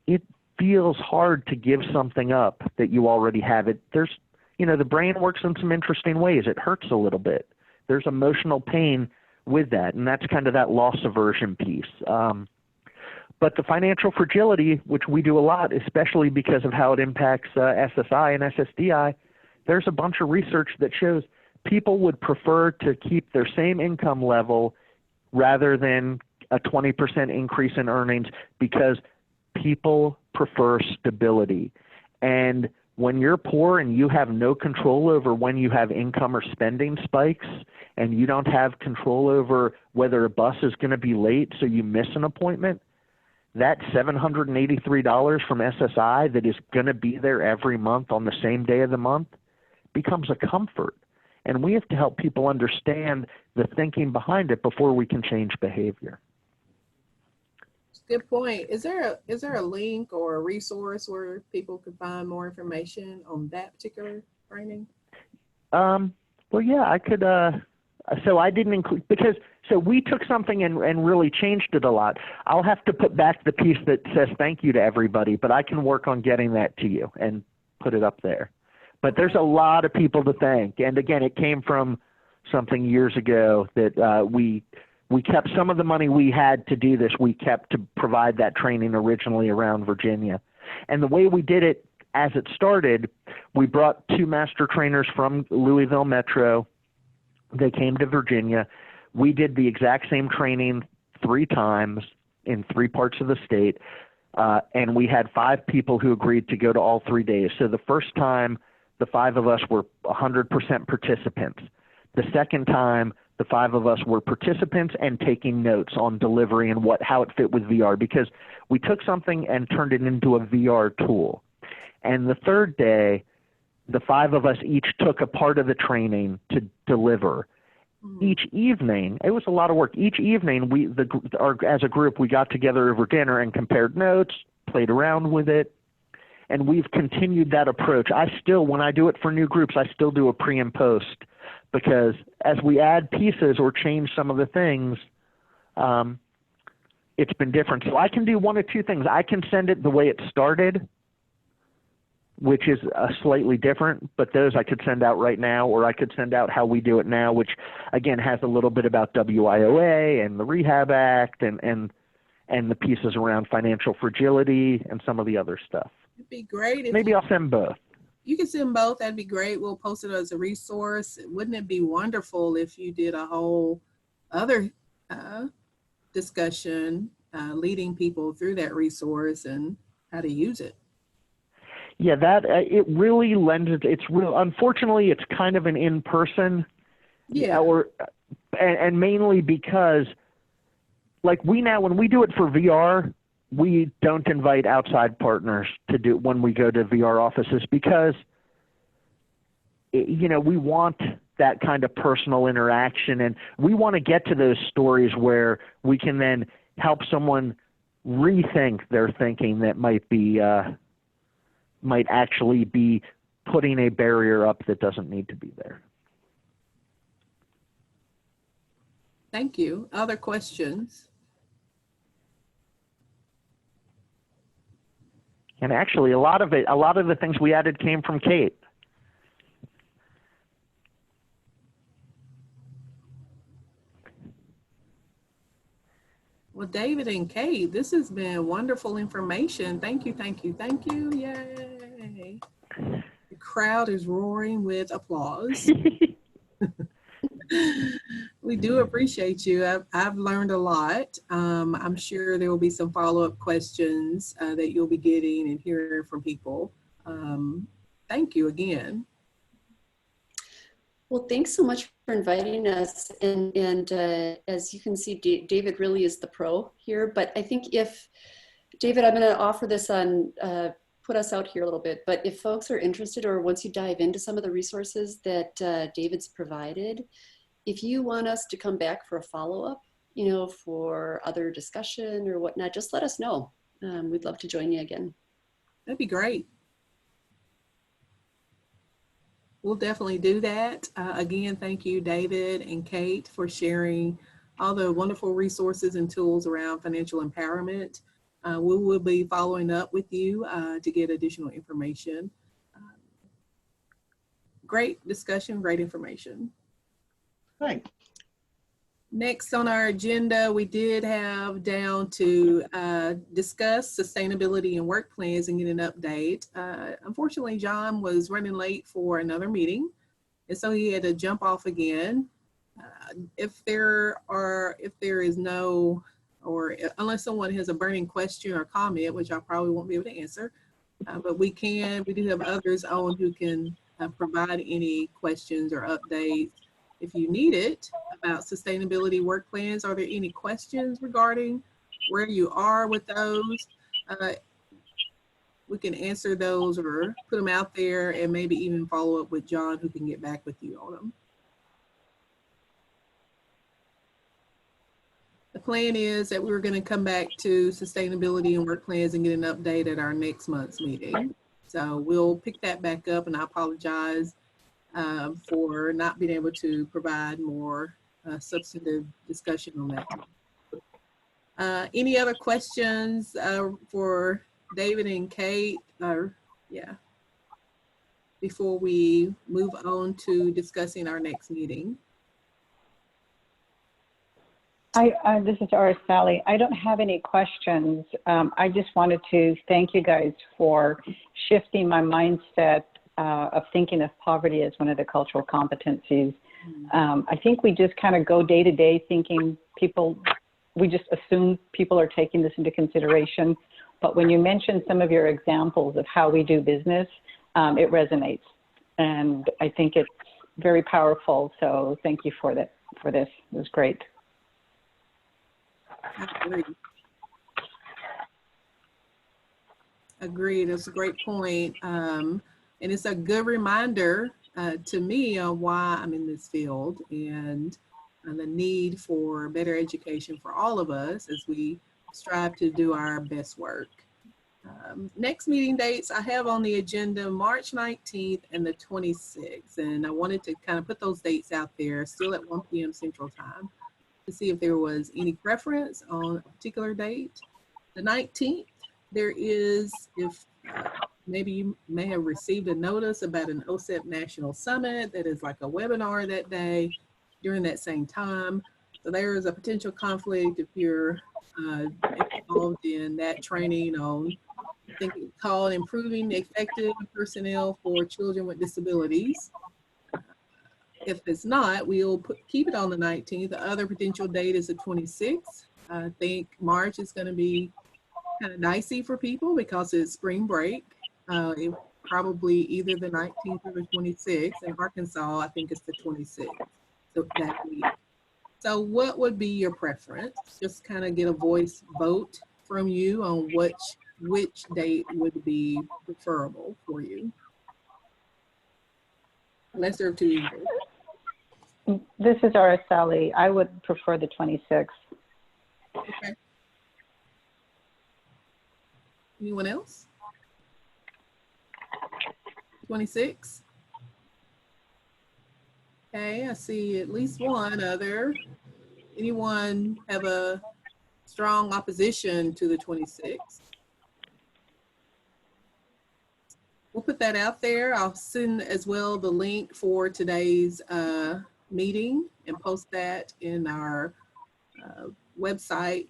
It feels hard to give something up that you already have. There's, you know, the brain works in some interesting ways. It hurts a little bit. There's emotional pain with that, and that's kind of that loss aversion piece. But the financial fragility, which we do a lot, especially because of how it impacts SSI and SSDI, there's a bunch of research that shows people would prefer to keep their same income level rather than a 20% increase in earnings, because people prefer stability. And when you're poor and you have no control over when you have income or spending spikes, and you don't have control over whether a bus is going to be late so you miss an appointment, that $783 from SSI that is going to be there every month on the same day of the month becomes a comfort. And we have to help people understand the thinking behind it before we can change behavior. Good point. Is there a link or a resource where people could find more information on that particular training? Well, yeah, I could. So I didn't include, because so we took something and really changed it a lot. I'll have to put back the piece that says thank you to everybody, but I can work on getting that to you and put it up there. But there's a lot of people to thank. And again, it came from something years ago that we kept some of the money we had to do this, we kept to provide that training originally around Virginia. And the way we did it as it started, we brought 2 master trainers from Louisville Metro. They came to Virginia. We did the exact same training 3 times in 3 parts of the state. And we had 5 people who agreed to go to all 3 days. So the first time, the 5 of us were 100% participants. The second time, the 5 of us were participants and taking notes on delivery and how it fit with VR, because we took something and turned it into a VR tool. And the third day, the 5 of us each took a part of the training to deliver. Each evening, it was a lot of work. Each evening, as a group, we got together over dinner and compared notes, played around with it, and we've continued that approach. When I do it for new groups, I still do a pre and post, because as we add pieces or change some of the things, it's been different. So I can do one of two things. I can send it the way it started, which is slightly different, but those I could send out right now, or I could send out how we do it now, which again has a little bit about WIOA and the Rehab Act and the pieces around financial fragility and some of the other stuff. It'd be great if maybe I'll send both. You can send both. That'd be great. We'll post it as a resource. Wouldn't it be wonderful if you did a whole other discussion leading people through that resource and how to use it? Yeah, that it really lends it. It's real. Unfortunately, it's kind of an in-person. Yeah. And mainly because, like, when we do it for VR, we don't invite outside partners to do when we go to VR offices because, we want that kind of personal interaction, and we want to get to those stories where we can then help someone rethink their thinking that might actually be putting a barrier up that doesn't need to be there. Thank you. Other questions? And actually, a lot of the things we added came from Kate. Well, David and Kate, this has been wonderful information. Thank you, thank you, thank you. Yay. The crowd is roaring with applause. We do appreciate you. I've learned a lot. I'm sure there will be some follow-up questions that you'll be getting and hearing from people. Thank you again. Well, thanks so much for inviting us. And as you can see, David really is the pro here. But I think David, I'm going to offer this on, put us out here a little bit. But if folks are interested, or once you dive into some of the resources that David's provided, if you want us to come back for a follow-up, for other discussion or whatnot, just let us know. We'd love to join you again. That'd be great. We'll definitely do that. Again, thank you, David and Kate, for sharing all the wonderful resources and tools around financial empowerment. We will be following up with you to get additional information. Great discussion, great information. Thanks. Next on our agenda, we did have down to discuss sustainability and work plans and get an update. Unfortunately, John was running late for another meeting, and so he had to jump off again. If there is no, or unless someone has a burning question or comment, which I probably won't be able to answer, but we do have others on who can provide any questions or updates if you need it about sustainability work plans. Are there any questions regarding where you are with those? We can answer those or put them out there and maybe even follow up with John, who can get back with you on them. The plan is that we're going to come back to sustainability and work plans and get an update at our next month's meeting. So we'll pick that back up, and I apologize for not being able to provide more substantive discussion on that. Any other questions for David and Kate? Before we move on to discussing our next meeting. This is Sally. I don't have any questions. I just wanted to thank you guys for shifting my mindset of thinking of poverty as one of the cultural competencies. I think we just kind of go day to day thinking we just assume people are taking this into consideration. But when you mention some of your examples of how we do business, it resonates. And I think it's very powerful. So thank you for this. It was great. Agreed. That's a great point. And it's a good reminder to me of why I'm in this field and the need for better education for all of us as we strive to do our best work. Next meeting dates I have on the agenda, March 19th and the 26th. And I wanted to kind of put those dates out there, still at 1 p.m. Central Time. to see if there was any preference on a particular date. The 19th, there is, if maybe you may have received a notice about an OSEP National Summit that is like a webinar that day during that same time. So there is a potential conflict if you're involved in that training on, I think it's called Improving Effective Personnel for Children with Disabilities. If it's not, we'll keep it on the 19th. The other potential date is the 26th. I think March is going to be kind of dicey for people because it's spring break. It probably either the 19th or the 26th. In Arkansas, I think it's the 26th. So that week. So what would be your preference? Just kind of get a voice vote from you on which date would be preferable for you. Lesser of two evils. This is Araceli. I would prefer the 26th. Okay. Anyone else? 26? Okay, I see at least one other. Anyone have a strong opposition to the 26th? We'll put that out there. I'll send as well the link for today's meeting and post that in our website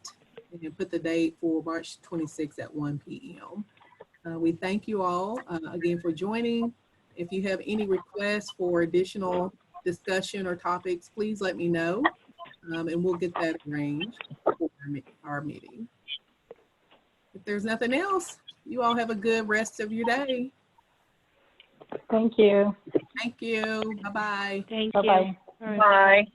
and put the date for March 26th at 1 p.m. We thank you all again for joining. If you have any requests for additional discussion or topics, please let me know and we'll get that arranged for our meeting. If there's nothing else, you all have a good rest of your day. Thank you. Thank you. Bye-bye. Thank Bye-bye. you. All right. Bye.